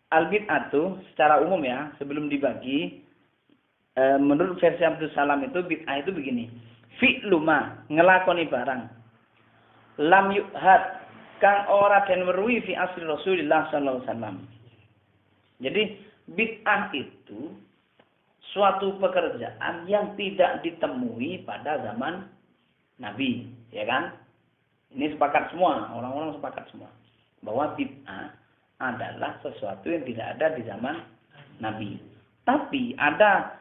Al-bid'atu secara umum ya, sebelum dibagi menurut versi Abdul Salam itu bid'ah itu begini. Fi'lu ma ngelakoni barang lam yuhad kang ora den weruhi fi asli Rasulullah sallallahu alaihi wasallam. Jadi bid'ah itu suatu pekerjaan yang tidak ditemui pada zaman Nabi, ya kan? Ini sepakat semua, orang-orang sepakat semua bahwa bid'ah adalah sesuatu yang tidak ada di zaman Nabi. Tapi ada,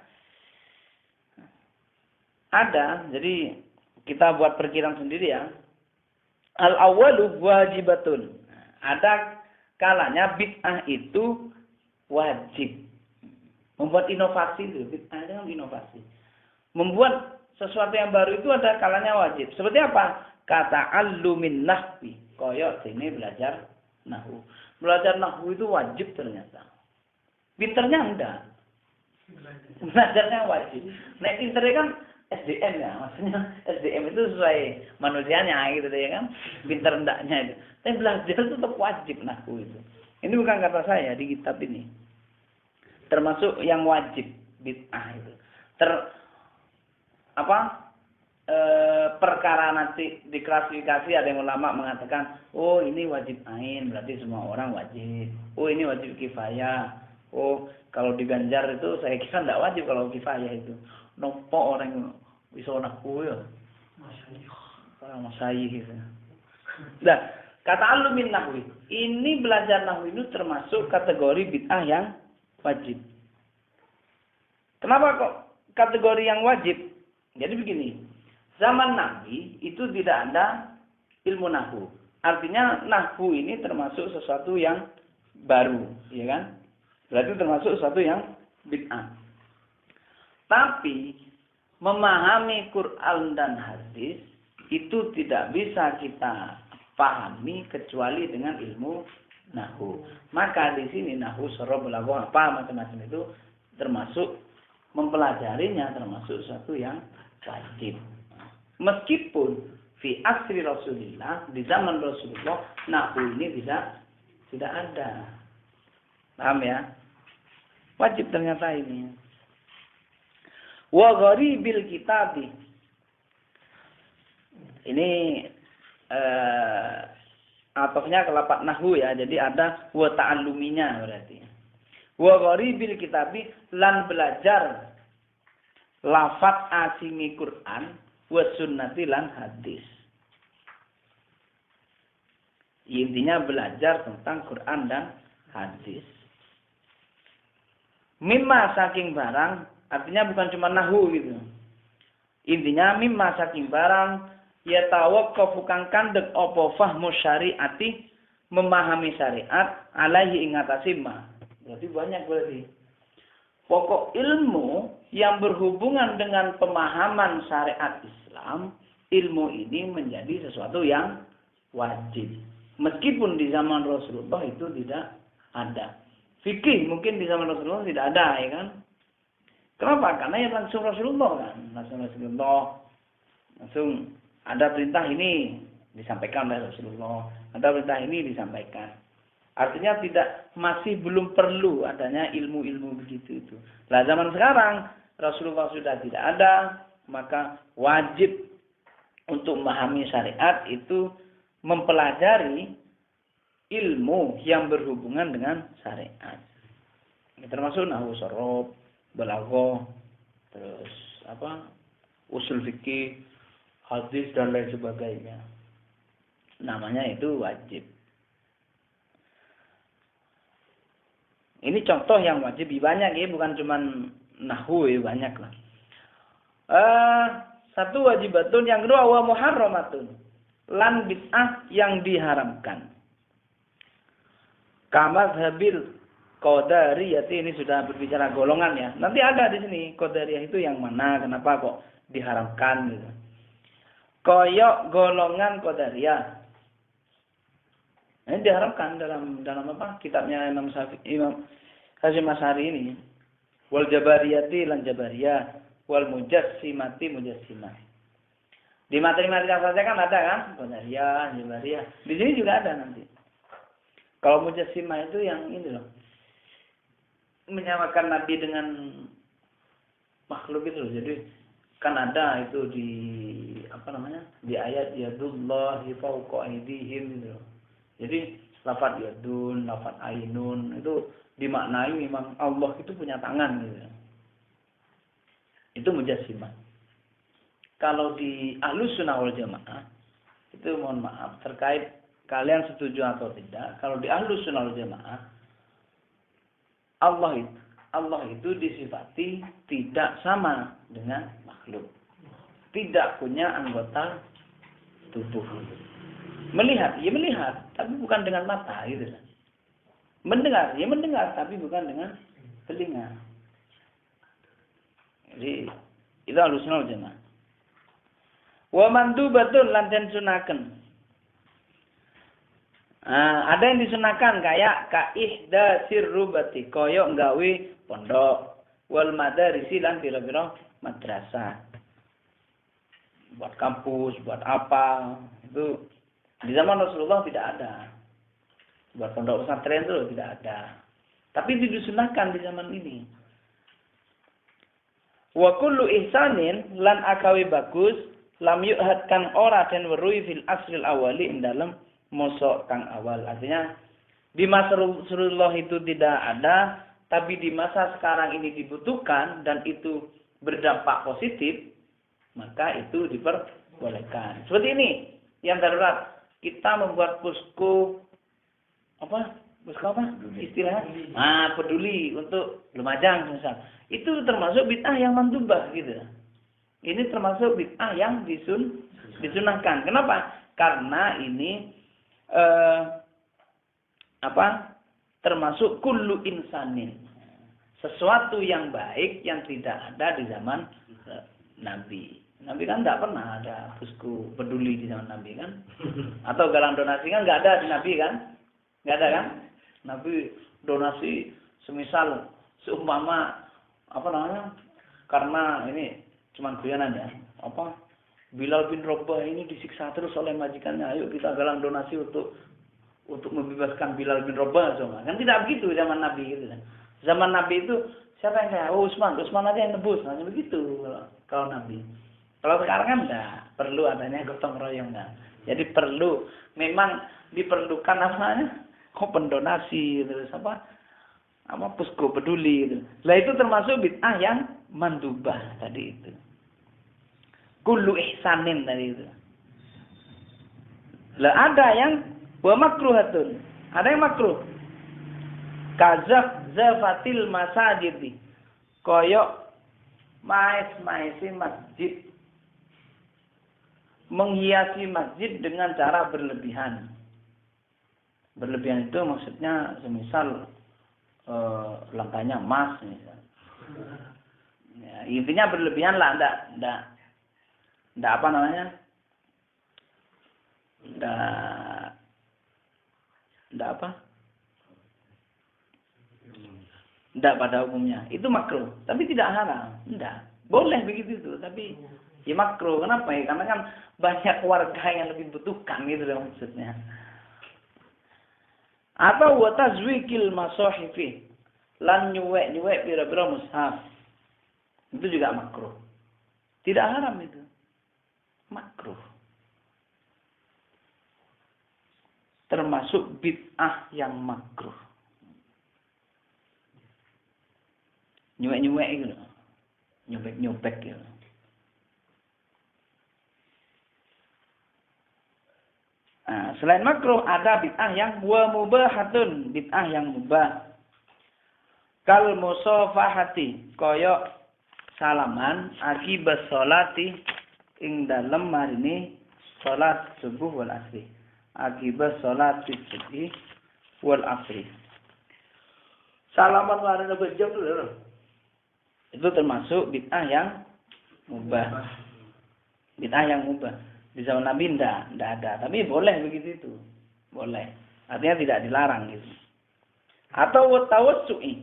jadi kita buat perkiraan sendiri ya. Al-awwalu wajibatun. Ada kalanya bid'ah itu wajib. Membuat inovasi itu, bid'ah itu inovasi. Membuat sesuatu yang baru itu ada kalanya wajib. Seperti apa? Kata allumin nahwi. Koyok sini belajar nahwu. Belajar nahwu itu wajib ternyata. Pinternya enggak. Belajarnya wajib. Nah, pinternya kan SDM ya. Maksudnya SDM itu sesuai manusianya gitu ya kan. Pinter enggaknya itu. Tapi belajar itu tetap wajib nahwu itu. Ini bukan kata saya di kitab ini. Termasuk yang wajib bid'ah itu. Perkara nanti diklasifikasi, ada yang ulama mengatakan, oh ini wajib ain, berarti semua orang wajib. Oh ini wajib kifayah. Oh kalau diganjar itu saya kira tidak wajib kalau kifayah itu. Nopo orang yang bisa nahwu ya. Masyayikh gitu. Nah, kata alumin nahwi. Ini belajar nahwu itu termasuk kategori bid'ah yang wajib. Kenapa kok kategori yang wajib? Jadi begini, zaman Nabi itu tidak ada ilmu nahwu. Artinya nahwu ini termasuk sesuatu yang baru, ya kan? Berarti termasuk sesuatu yang bid'ah. Tapi memahami Quran dan hadis itu tidak bisa kita pahami kecuali dengan ilmu nahwu. Maka di sini nahwu, sorof, balaghah, apa macam-macam itu termasuk mempelajarinya, termasuk sesuatu yang wajib. Meskipun fi asri Rasulillah, di zaman Rasulullah, nahwu ini tidak ada. Paham ya? Wajib ternyata ini. Wa gharibil kitabi. Ini atofnya ke lafaz nahwu ya. Jadi ada wa ta'alluminya berarti. Wa gharibil kitabi, lan belajar lafaz asimi Quran wa sunnati lan hadis. Intinya belajar tentang Quran dan hadis. Mimma saking barang, artinya bukan cuma nahwu gitu. Intinya mimma saking barang, ya tawaqqafu kang kandhek apa fahmu syariati, memahami syariat, alaihi ing atase ma. Berarti banyak berarti. Pokok ilmu yang berhubungan dengan pemahaman syariat Islam, ilmu ini menjadi sesuatu yang wajib. Meskipun di zaman Rasulullah itu tidak ada. Fikih mungkin di zaman Rasulullah tidak ada, ya kan? Kenapa? Karena yang langsung Rasulullah kan. Langsung ada perintah ini disampaikan oleh Rasulullah. Ada perintah ini disampaikan. Artinya masih belum perlu adanya ilmu-ilmu begitu itu. Lah zaman sekarang Rasulullah sudah tidak ada, maka wajib untuk memahami syariat itu mempelajari ilmu yang berhubungan dengan syariat. Ini termasuk nahwu, sorof, balaghah, terus usul fikih, hadis dan lain sebagainya. Namanya itu wajib. Ini contoh yang wajib banyak ya, bukan cuma nahwu ya, banyak lah. Satu wajibatun, yang kedua wa muharramatun, lan bid'ah yang diharamkan. Kamazhabil qadariyah, ini sudah berbicara golongan ya. Nanti ada di sini qadariyah itu yang mana, kenapa kok diharamkan gitu. Koyok golongan qadariyah. Ini diharamkan dalam apa? Kitabnya Imam Hasyim Asy'ari ini. Wal jabariyati lan jabariyah, wal mujassimati mujassimah. Di materi-materi saja kan ada kan? Qadariyah, jabariyah. Di sini juga ada nanti. Kalau mujassimah itu yang ini loh. Menyamakan Nabi dengan makhluk itu loh. Jadi kan ada itu di di ayat yadullahi fawqa aydihim gitu loh. Jadi lafaz yadun, lafaz ainun itu dimaknai memang Allah itu punya tangan gitu. Itu mujassimah. Kalau di Ahlus Sunnah wal Jamaah itu mohon maaf terkait kalian setuju atau tidak, kalau di Ahlus Sunnah wal Jamaah Allah itu disifati tidak sama dengan makhluk. Tidak punya anggota tubuh. Melihat, ya melihat, tapi bukan dengan mata gitu. Mendengar, ya mendengar, tapi bukan dengan telinga. Jadi itu Ahlus Sunnah wal Jamaah. Wa mandubatun lan den sunaken. Ada yang disunahkan kayak kaihda sirrubati, koyo nggawe pondok, wal madarisi lan pira-pira madrasah. Buat kampus, buat apa? Itu di zaman Rasulullah tidak ada. Buat pondok pesantren itu tidak ada. Tapi disunahkan di zaman ini. Wa kullu ihsanin lan akawe bagus lam yu'had kang ora den weruhi fil asril awali ing dalem mosok kang awal. Artinya di masa Rasulullah itu tidak ada, tapi di masa sekarang ini dibutuhkan dan itu berdampak positif, maka itu diperbolehkan. Seperti ini yang darurat, kita membuat posko Fusko apa? Istilahnya? Peduli untuk Lumajang misal. Itu termasuk bid'ah yang mandubah gitu. Ini termasuk bid'ah yang disunahkan. Kenapa? Karena ini termasuk kullu insanin. Sesuatu yang baik yang tidak ada di zaman Nabi. Nabi kan tidak pernah ada fusko peduli di zaman Nabi kan? Atau galang donasi kan nggak ada di Nabi kan? Nggak ada kan? Nabi donasi semisal seumpama karena ini cuma guyonan ya. Bilal bin Rabah ini disiksa terus oleh majikannya. Ayo kita galang donasi untuk membebaskan Bilal bin Rabah. Kan tidak begitu zaman Nabi gitu kan. Zaman Nabi itu siapa yang kaya? Utsman aja yang nebus. Hanya begitu kalau Nabi. Kalau sekarang kan enggak perlu adanya gotong royong kan. Jadi memang diperlukan pendonasi terus pusko peduli gitu. Lah itu termasuk bid'ah yang mandubah tadi itu. Kullu ihsanin tadi itu. Lah ada yang wa makruhatun. Ada yang makruh. Kazaf zafatil masajid. Koyok maesi masjid. Menghiasi masjid dengan cara berlebihan. Berlebihan itu maksudnya semisal langkahnya emas misal. Ya, intinya berlebihan lah, enggak enggak pada umumnya. Itu makruh, tapi tidak haram. Enggak. Boleh begitu itu, tapi ya makruh. Kenapa ya? Karena kan banyak warga yang lebih butuhkan gitu loh maksudnya. Atau wa tazwikil masahifi. Lan nyuwek pira-pira mushaf. Itu juga makruh. Tidak haram itu. Makruh. Termasuk bid'ah yang makruh. Nyuwek gitu. Nyobek gitu. Nah, selain makruh ada bid'ah yang wa mubahatun, bid'ah yang mubah. Kal musafahati, koyok salaman akibas sholati ing dalem marini salat subuh wal asri. Akibas sholati subuh wal asri. Salaman marini bejam dulu. Itu termasuk bid'ah yang mubah. Bid'ah yang mubah. Di zaman Nabi enggak ada. Tapi boleh begitu itu. Boleh. Artinya tidak dilarang gitu. Atau tawassu'i.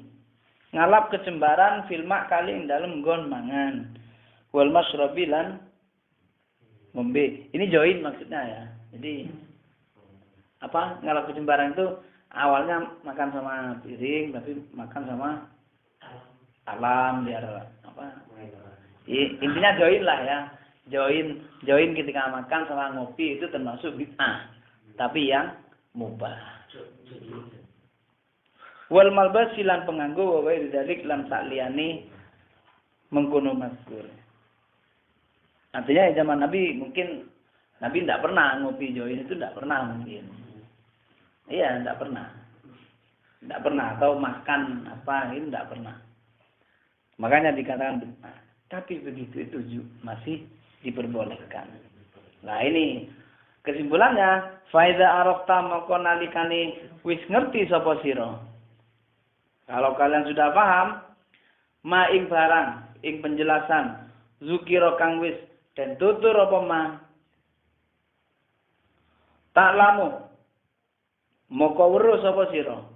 Ngalap kecembaran filmak kali ing dalem nggon mangan. Wal masyrabi lan ngombe. Ini join maksudnya ya. Jadi ngalap kecembaran itu awalnya makan sama piring tapi makan sama alam biar intinya join lah ya. Join ketika makan sama ngopi itu termasuk bid'ah, tapi yang mubah. Wal malbas silan penganggo wa dzalik lan sakliyane mengkono mazkur. Artinya zaman Nabi mungkin Nabi tidak pernah ngopi join itu tidak pernah mungkin. Iya, tidak pernah. Tidak pernah atau makan ini tidak pernah. Makanya dikatakan bid'ah. Tapi begitu itu masih diperbolehkan. Nah ini kesimpulannya, faida arafta moko nalikane wis ngerti sapa sira. Kalau kalian sudah paham ma ing barang ing penjelasan zukira kang wis den tutur apa ma taklamu moko weruh sapa sira.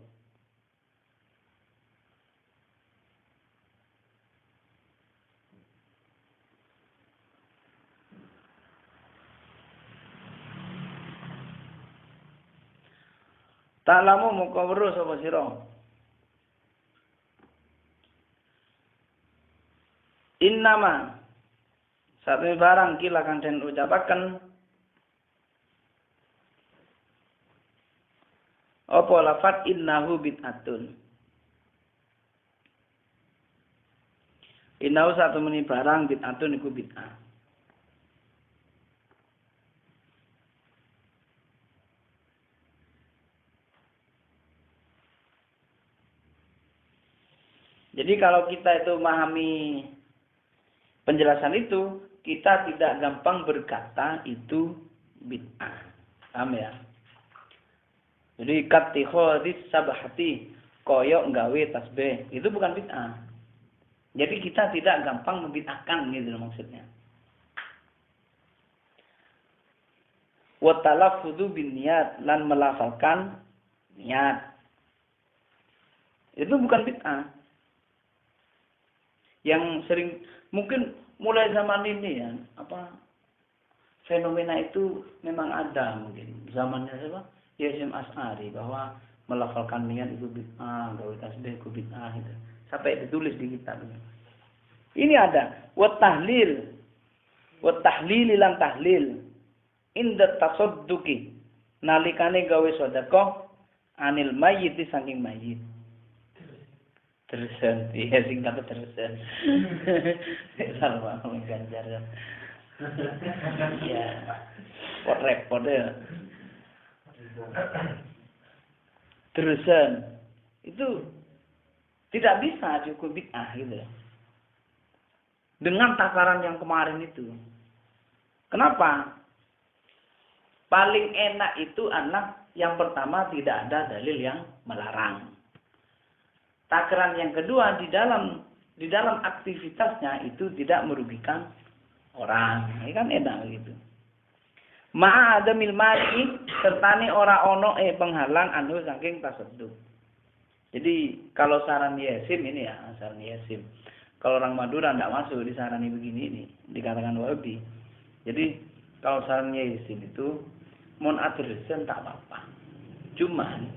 Ta'lamu muka weruh sapa sira. Innama satu barang kila kang den ucapaken apa lafat innahu bid'atun. Innahu satu meni barang bid'atun iku bid'ah. Jadi kalau kita itu memahami penjelasan itu, kita tidak gampang berkata itu bid'ah. Paham ya? Jadi kattikhadis sabahati, koyok nggawe tasbih, itu bukan bid'ah. Jadi kita tidak gampang membid'ahkan gitu maksudnya. Wa talaffudzu bin niat, lan melafalkan niat. Itu bukan bid'ah. Yang sering mungkin mulai zaman ini ya, fenomena itu memang ada mungkin. Zamannya siapa? Yasim As'ari, bahwa melafalkan niat itu bid'ah, gawe tasbih itu bid'ah gitu. Sampai ditulis di kitab ini. Ini ada wa tahlil lan tahlil inda tasadduqi, nalikane gawe sedekah anil mayyit saking mayit. Terusan, iya singkat terusan. Sama mengganjar. Ya, repot ya. Terusan, itu tidak bisa cukup bid'ah gitu. Dengan takaran yang kemarin itu. Kenapa? Paling enak itu anak yang pertama tidak ada dalil yang melarang. Takaran yang kedua di dalam aktivitasnya itu tidak merugikan orang. Ini kan enak gitu. Ma'a adamil mani sertane ora ono penghalang anu saking tasadduk. Jadi kalau saran Yasim ini ya, saran Yasim. Kalau orang Madura tidak masuk di saran ini begini ini, dikatakan Wahabi. Jadi kalau saran Yasim itu mon adresen tak apa-apa. Cuman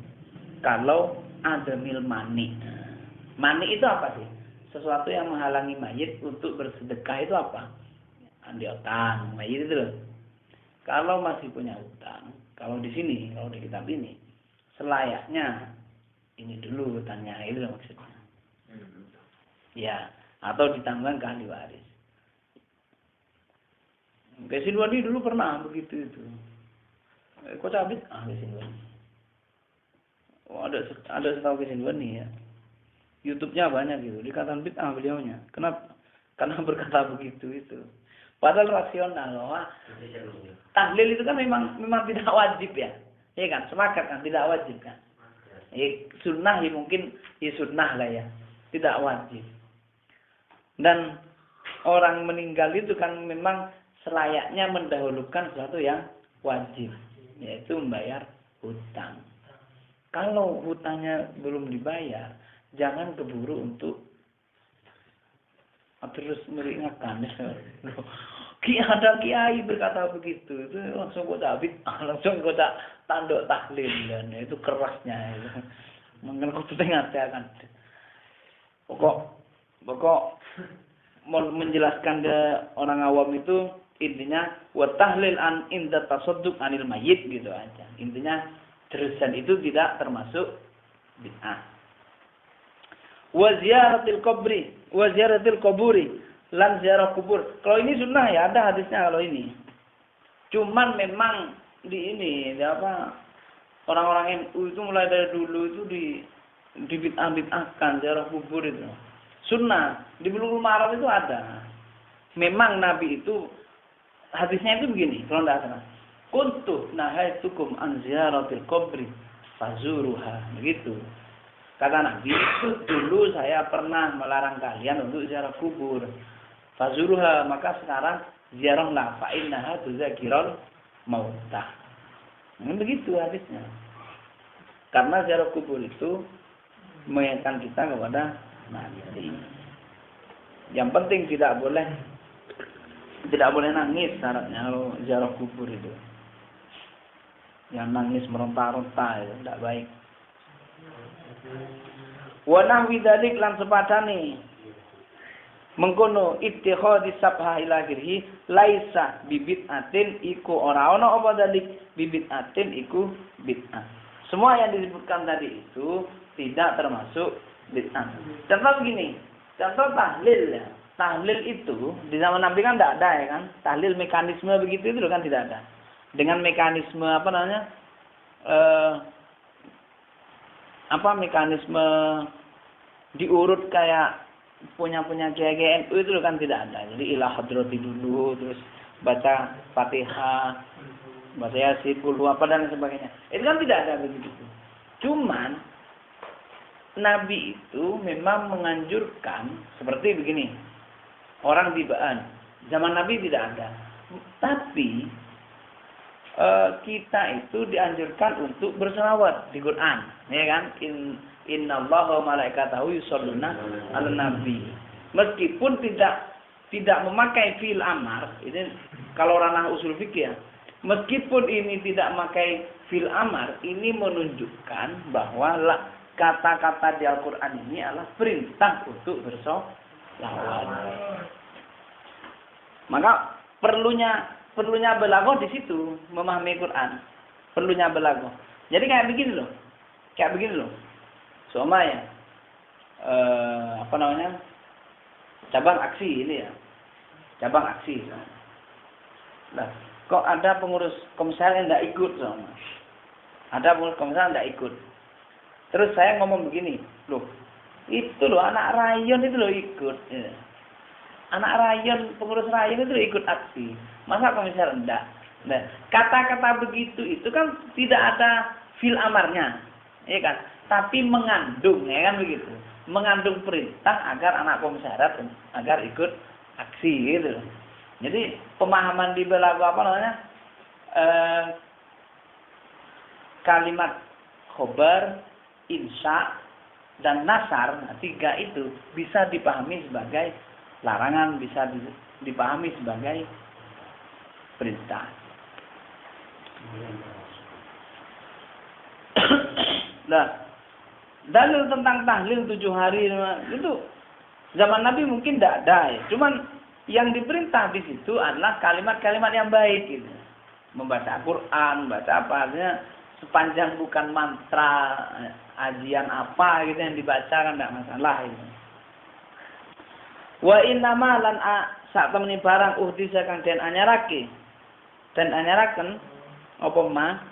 kalau adamil mani. Mani itu apa sih? Sesuatu yang menghalangi mayit untuk bersedekah itu apa? Andi utang, mayit itu loh. Kalau masih punya utang, kalau di sini, kalau di kitab ini, selayaknya ini dulu hutangnya, itu loh maksudnya. Ya, atau ditambah ke ahli waris. Kesinwani dulu pernah begitu itu. Kok cabut? Kesinwani. Oh, ada setahu Kesinwani ya. YouTube-nya banyak gitu, dikatakan bid'ah beliaunya. Kenapa? Karena berkata begitu itu. Padahal rasional, wah. Tahlil itu kan memang tidak wajib ya. Iya kan? Sepakat kan tidak wajib kan. Sunnah ya mungkin ya sunnah lah ya. Tidak wajib. Dan orang meninggal itu kan memang selayaknya mendahulukan sesuatu yang wajib, yaitu membayar hutang. Kalau hutangnya belum dibayar, jangan keburu untuk terus meringatkan. Ada kiai berkata begitu, itu langsung kota bid'ah, langsung kota tanduk tahlil, dan itu kerasnya. Mungkin kau kan. Pokok menjelaskan ke orang awam itu intinya wa tahlil an inda tasadduq anil mayyit gitu aja. Intinya terusan itu tidak termasuk bid'ah. Wa ziyaratil kuburi lan ziarah kubur. Kalau ini sunnah ya, ada hadisnya kalau ini. Cuman memang orang-orang NU itu mulai dari dulu itu di bid'ah-bid'ahkan ziarah kubur itu. Sunnah di Bulughul Maram itu ada. Memang Nabi itu hadisnya itu begini, kalau tidak salah. Kuntu nahaitukum an ziyaratil kubri fazuruha, begitu. Kata Nabi, dulu saya pernah melarang kalian untuk ziarah kubur. Fazuruha, maka sekarang ziarahlah, fa innaha tuzakirul mautah. Begitu hadisnya. Karena ziarah kubur itu mengingatkan kita kepada mati. Yang penting tidak boleh nangis syaratnya kalau ziarah kubur itu. Yang nangis meronta-ronta itu tidak baik. Wa nahwi dzalik lan sepadane mengkono ittikhadis sabha ila akhirih laisa bid'atin iku ora ana apa dzalik bid'atin iku bid'ah. Semua yang disebutkan tadi itu tidak termasuk bid'ah. Contoh begini, contoh tahlil ya. Tahlil itu di zaman Nabi kan tidak ada ya kan. Tahlil mekanisme begitu itu kan tidak ada. Dengan mekanisme mekanisme diurut kayak punya kiai NU itu kan tidak ada. Jadi ilah hadrati dulu, terus baca Fatihah, baca Yasin, Qul apa dan sebagainya. Itu kan tidak ada begitu. Cuman Nabi itu memang menganjurkan seperti begini. Orang tibaan. Zaman Nabi tidak ada. Tapi kita itu dianjurkan untuk berselawat di Quran, ya kan? Innallaha wa malaikatahu yusholluna 'alan nabi. Meskipun tidak memakai fi'il amar, ini kalau ranah usul fikih ya. Meskipun ini tidak memakai fi'il amar, ini menunjukkan bahwa kata-kata di Al-Qur'an ini adalah perintah untuk bersolawat. Maka perlunya belaghah di situ, memahami Quran. Perlunya belaghah. Jadi kayak begini loh. Seumpama ya, cabang aksi ini ya. Cabang aksi. Nah, kok ada pengurus komsel yang tidak ikut sama. Ada pengurus komsel yang tidak ikut. Terus saya ngomong begini, loh, itu loh anak rayon itu loh ikut. Ya. Anak rayon, pengurus rayon itu loh ikut aksi. Masa komsel enggak? Nah, kata-kata begitu itu kan tidak ada fil amarnya, ya kan? Tapi mengandung, ya kan begitu. Mengandung perintah agar anak komisarat agar ikut aksi gitu. Jadi pemahaman di belaghah apa namanya? Kalimat khobar, insya dan nasar, nah, 3 itu bisa dipahami sebagai larangan, bisa dipahami sebagai perintah. Nah, dalil tentang tahlil 7 hari itu zaman Nabi mungkin tidak ada ya. Cuman yang diperintah di situ adalah kalimat-kalimat yang baik gitu. Membaca Quran, membaca apa artinya sepanjang bukan mantra, ajian apa gitu yang dibaca kan tidak masalah itu. Wa innama lan sak temeni barang uhdisa kang den anyarake. Dan anyaraken apa mah?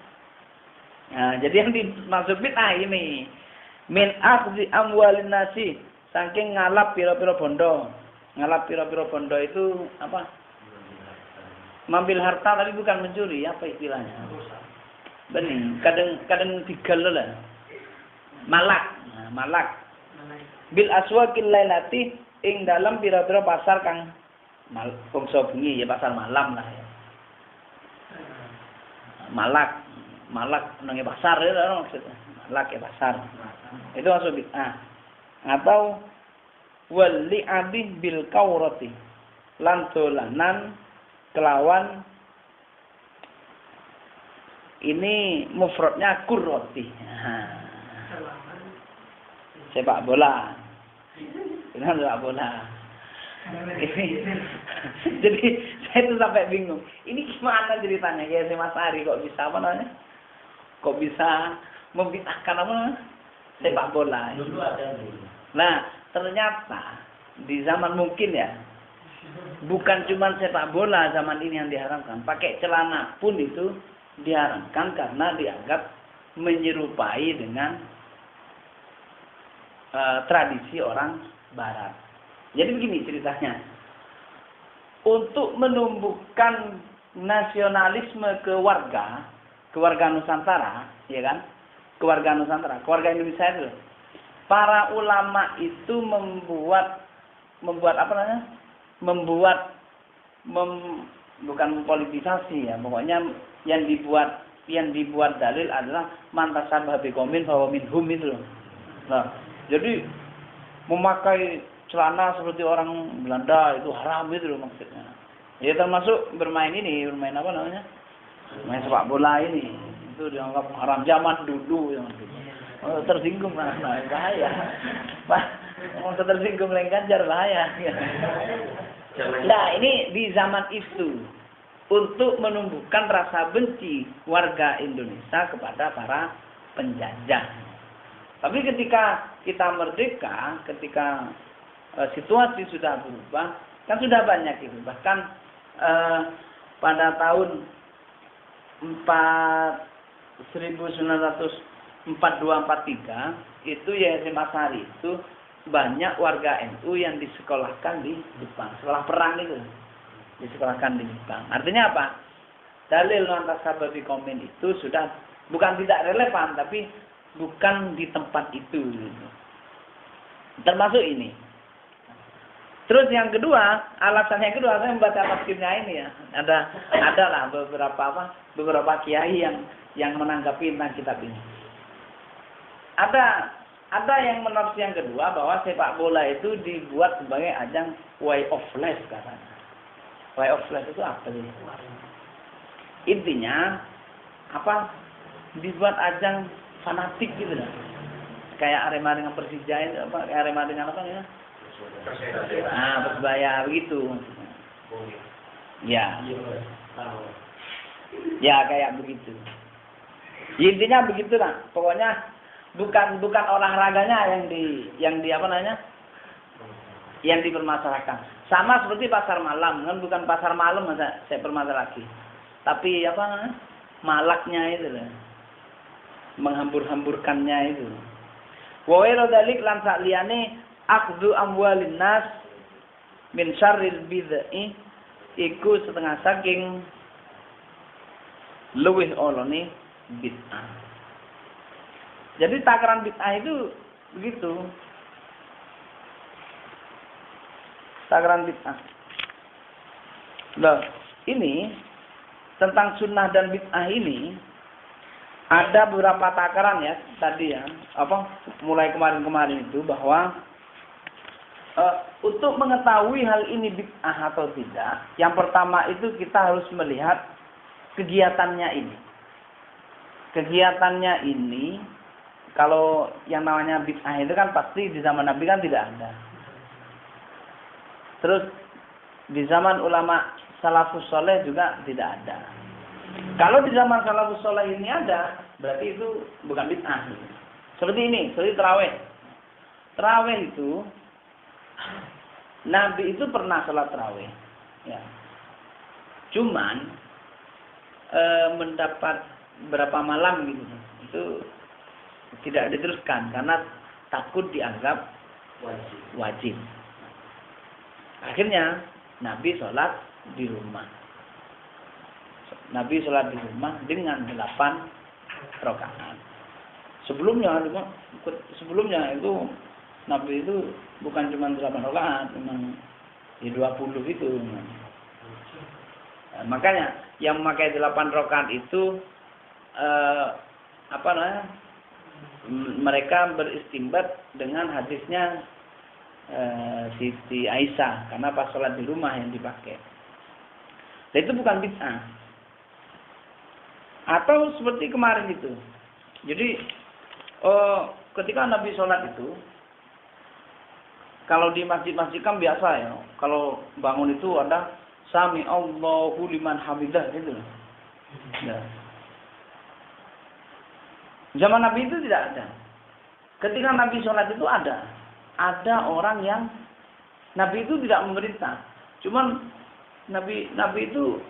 Nah, jadi yang dimaksud bid'ah ini min akhdhi amwalin nasi, saking ngalap pira-pira bondo. Ngalap pira-pira bondo itu apa? Mengambil harta tapi bukan mencuri, apa istilahnya? Bening, kadang digal lah. Malak. Nah, malak. Bil aswaqil lailati ing dalam pira-pira pasar kang bangsa bengi ya, pasar malam lah ya. Malak nang pasar itu maksudnya. Malak ya pasar. Itu maksud bid'ah. Atau wali abi bil kaurati. Lan dolanan kelawan ini mufradnya kurroti. Sepak bola. Ini sepak bola. Jadi saya tuh sampai bingung. Ini gimana ceritanya? Ya si Mas Ari kok bisa apa namanya? Kok bisa membid'ahkan apa namanya? Sepak bola. Nah, ternyata di zaman mungkin ya, bukan cuma sepak bola zaman ini yang diharamkan. Pakai celana pun itu diharamkan karena dianggap menyerupai dengan tradisi orang Barat. Jadi begini ceritanya. Untuk menumbuhkan nasionalisme keluarga Nusantara, ya kan? Keluarga Nusantara, keluarga Indonesia itu. Para ulama itu membuat apa namanya? Bukan mempolitisasi ya, pokoknya yang dibuat dalil adalah mantasabah biqaumin fahuwa minhum itu loh. Nah, jadi memakai celana seperti orang Belanda itu haram itu loh maksudnya. Ya termasuk bermain apa namanya? Main sepak bola ini. Itu dianggap haram zaman dulu yang itu. Oh, tersinggung lah, bahaya. Mau tersinggung Ganjar bahaya. Nah, ini di zaman itu untuk menumbuhkan rasa benci warga Indonesia kepada para penjajah. Tapi ketika kita merdeka, ketika situasi sudah berubah, kan sudah banyak itu. Bahkan pada tahun 1942-43 itu Yayasan Masari itu banyak warga NU yang disekolahkan di Jepang. Setelah perang itu disekolahkan di Jepang. Artinya apa? Dalil lantas sababi komen itu sudah bukan tidak relevan, tapi bukan di tempat itu. Termasuk ini. Terus yang kedua, alasan yang kedua saya membaca tafsirnya ini ya. Ada lah beberapa kiai yang menanggapi tentang kitab ini. Ada yang menafsir yang kedua bahwa sepak bola itu dibuat sebagai ajang way of life katanya. Way of life itu apa sih? Intinya apa? Dibuat ajang fanatik gitu lah. Kayak Arema dengan Persija itu apa? Arema dengan apa ya? Persebaya begitu. Ya. Ya kayak begitu. Intinya begitu lah. Pokoknya bukan olahraganya yang di apa namanya? Yang dipermasalahkan. Sama seperti pasar malam, kan bukan pasar malam masa saya permasalah lagi. Tapi apa namanya? Malaknya itu lah. Menghambur-hamburkannya itu. Wa ghairu dzalik lan sak liyane akhdhu amwalin nas min syarril bid'ah iku setengah saking luwih olone bid'ah. Jadi takaran bid'ah itu begitu. Takaran bid'ah. Nah, ini tentang sunnah dan bid'ah ini ada beberapa takaran ya tadi ya, mulai kemarin itu bahwa untuk mengetahui hal ini bid'ah atau tidak, yang pertama itu kita harus melihat kegiatannya ini. Kegiatannya ini, kalau yang namanya bid'ah itu kan pasti di zaman Nabi kan tidak ada. Terus di zaman ulama salafus soleh juga tidak ada. Kalau di zaman salafus soleh ini ada, berarti itu bukan bid'ah. Seperti ini, seperti tarawih. Tarawih itu Nabi itu pernah sholat tarawih, ya. Cuman mendapat berapa malam gitu, itu tidak diteruskan karena takut dianggap wajib. Akhirnya Nabi sholat di rumah. Nabi sholat di rumah dengan 8 rakaat. Sebelumnya itu Nabi itu bukan cuma 8 rakaat, memang 20 itu. Makanya yang memakai 8 rakaat itu mereka beristimbat dengan hadisnya Siti Aisyah karena pas sholat di rumah yang dipakai. Dan itu bukan bid'ah. Atau seperti kemarin itu. Jadi ketika Nabi sholat itu, kalau di masjid-masjid kan biasa ya, kalau bangun itu ada Sami Allahu liman hamidah gitu. Ya. Zaman Nabi itu tidak ada. Ketika Nabi sholat itu ada orang yang Nabi itu tidak memerintah. Cuman Nabi itu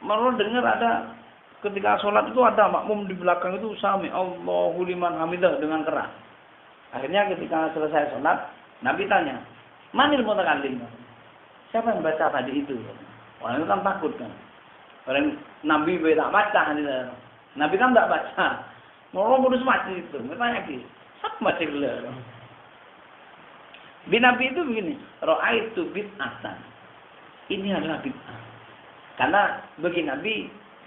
malah dengar ada ketika sholat itu ada makmum di belakang itu Sami Allahu liman hamidah dengan keras. Akhirnya ketika selesai sholat, Nabi tanya, manil mutakallim? Siapa yang baca tadi itu? Orang itu kan takut kan. Orang Nabi tak baca. Nabi kan tidak baca. Mau modus mati itu. Bertanya lagi, siapa baca dulu? Nabi itu begini, ra'aitu bid'atan. Ini adalah bid'ah. Karena bagi Nabi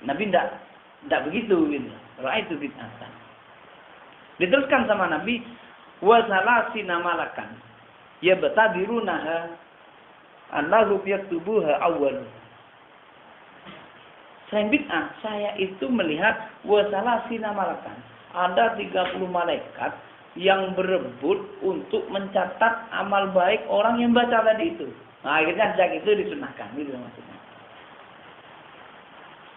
tidak begitu gitu. Ra'aitu bid'atan. Diteruskan sama Nabi, wa salasina malakan yabtadirunaha annahum yaktubuha awwal. Selain bid'ah, saya itu melihat wa salasina malakan. Ada 30 malaikat yang berebut untuk mencatat amal baik orang yang baca tadi itu. Nah, akhirnya sejak itu disunahkan, gitu maksudnya.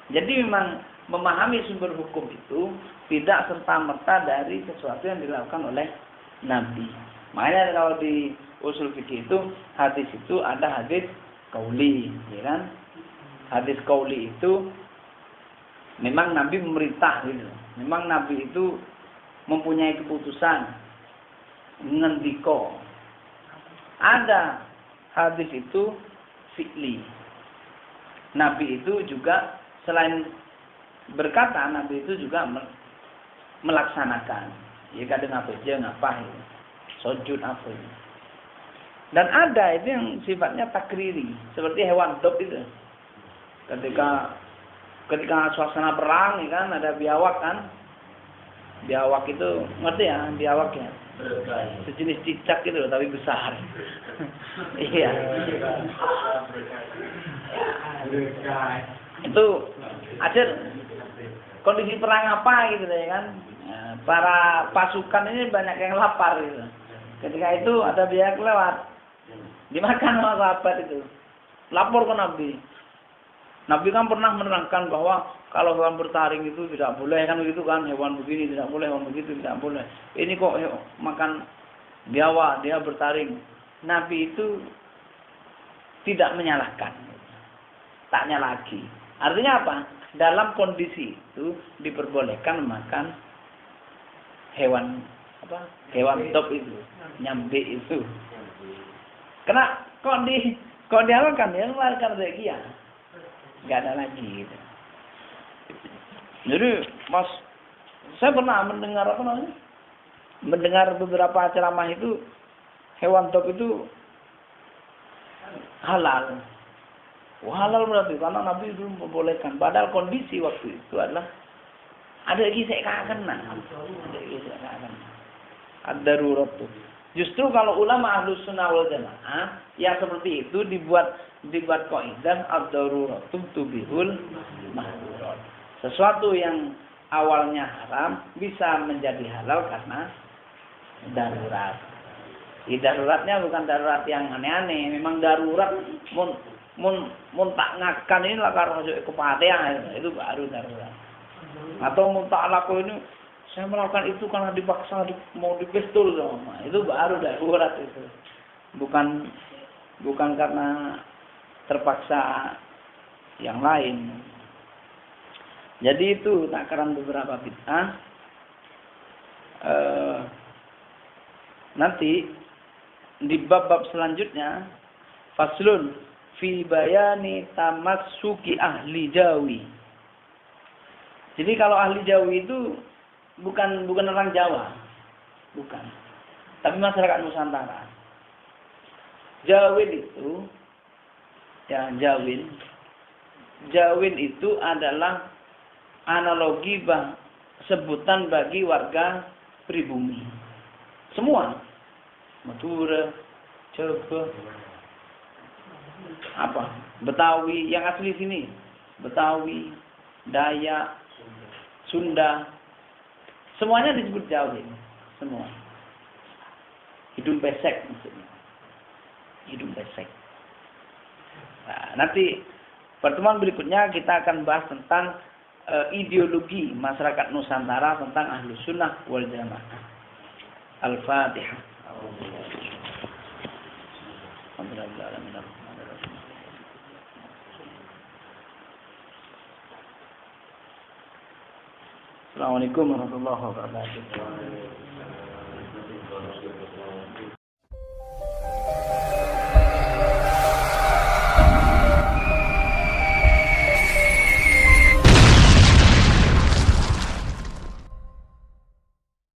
Jadi memang memahami sumber hukum itu tidak serta-merta dari sesuatu yang dilakukan oleh Nabi. Makanya kalau di usul fikih itu hadis itu ada hadis qauli, ya kan? Hadis qauli itu memang Nabi memerintah gitu. Memang Nabi itu mempunyai keputusan ngendiko. Ada hadis itu fi'li. Nabi itu juga selain berkata, Nabi itu juga melaksanakan. Ya kadang apa aja ngapain, sujud apa itu. Dan ada itu yang sifatnya takriri, seperti hewan dog itu. Ketika suasana perang, ya kan ada biawak kan. Biawak itu ngerti ya, biawak ya. Sejenis cicak gitu tapi besar. Iya. Itu ada kondisi perang apa gitu ya kan. Para pasukan ini banyak yang lapar gitu. Ketika itu ada biawak lewat. Dimakan sama sahabat itu. Lapor ke Nabi. Nabi kan pernah menerangkan bahwa kalau hewan bertaring itu tidak boleh kan begitu kan, hewan begini tidak boleh, hewan begitu tidak boleh. Ini kok makan biawak, dia bertaring. Nabi itu tidak menyalahkan. Taknya lagi. Artinya apa? Dalam kondisi itu diperbolehkan makan hewan apa? Hewan top itu, nyambe itu. Kena kok dihalalkan ya melarikan dari dia. Nggak ada lagi gitu. Jadi Mas, saya pernah mendengar apa namanya? Mendengar beberapa ceramah itu hewan top itu halal. Wah, halal berarti karena Nabi itu membolehkan. Padahal kondisi waktu itu adalah ada lagi saya kangen. Ada darurat tuh. Justru kalau ulama Ahlus Sunnah wal Jamaah yang seperti itu dibuat kaidah ad-daruratu tubihul mahdurat. Sesuatu yang awalnya haram bisa menjadi halal karena darurat. Daruratnya bukan darurat yang aneh-aneh, memang darurat mun tak ngakan ini lah karena kepatean itu baru darurat. Atau mun tak laku ini saya melakukan itu karena dipaksa mau dipistol sama. Itu baru darurat itu. Bukan karena terpaksa yang lain. Jadi itu takaran beberapa bid'ah. Nanti di bab-bab selanjutnya faslun fi bayani tamassuki ahli Jawi. Jadi kalau ahli Jawi itu bukan orang Jawa, bukan. Tapi masyarakat Nusantara. Jawin itu, ya Jawin itu adalah analogi sebutan bagi warga pribumi. Semua, Madura, Jawa, apa, Betawi, yang asli sini, Betawi, Dayak, Sunda. Semuanya disebut Jawin, semua. Hidung besek maksudnya. Hidung besek. Nah, nanti pertemuan berikutnya kita akan bahas tentang ideologi masyarakat Nusantara tentang Ahlus Sunnah wal Jamaah. Al-Fatihah. Assalamualaikum warahmatullahi wabarakatuh.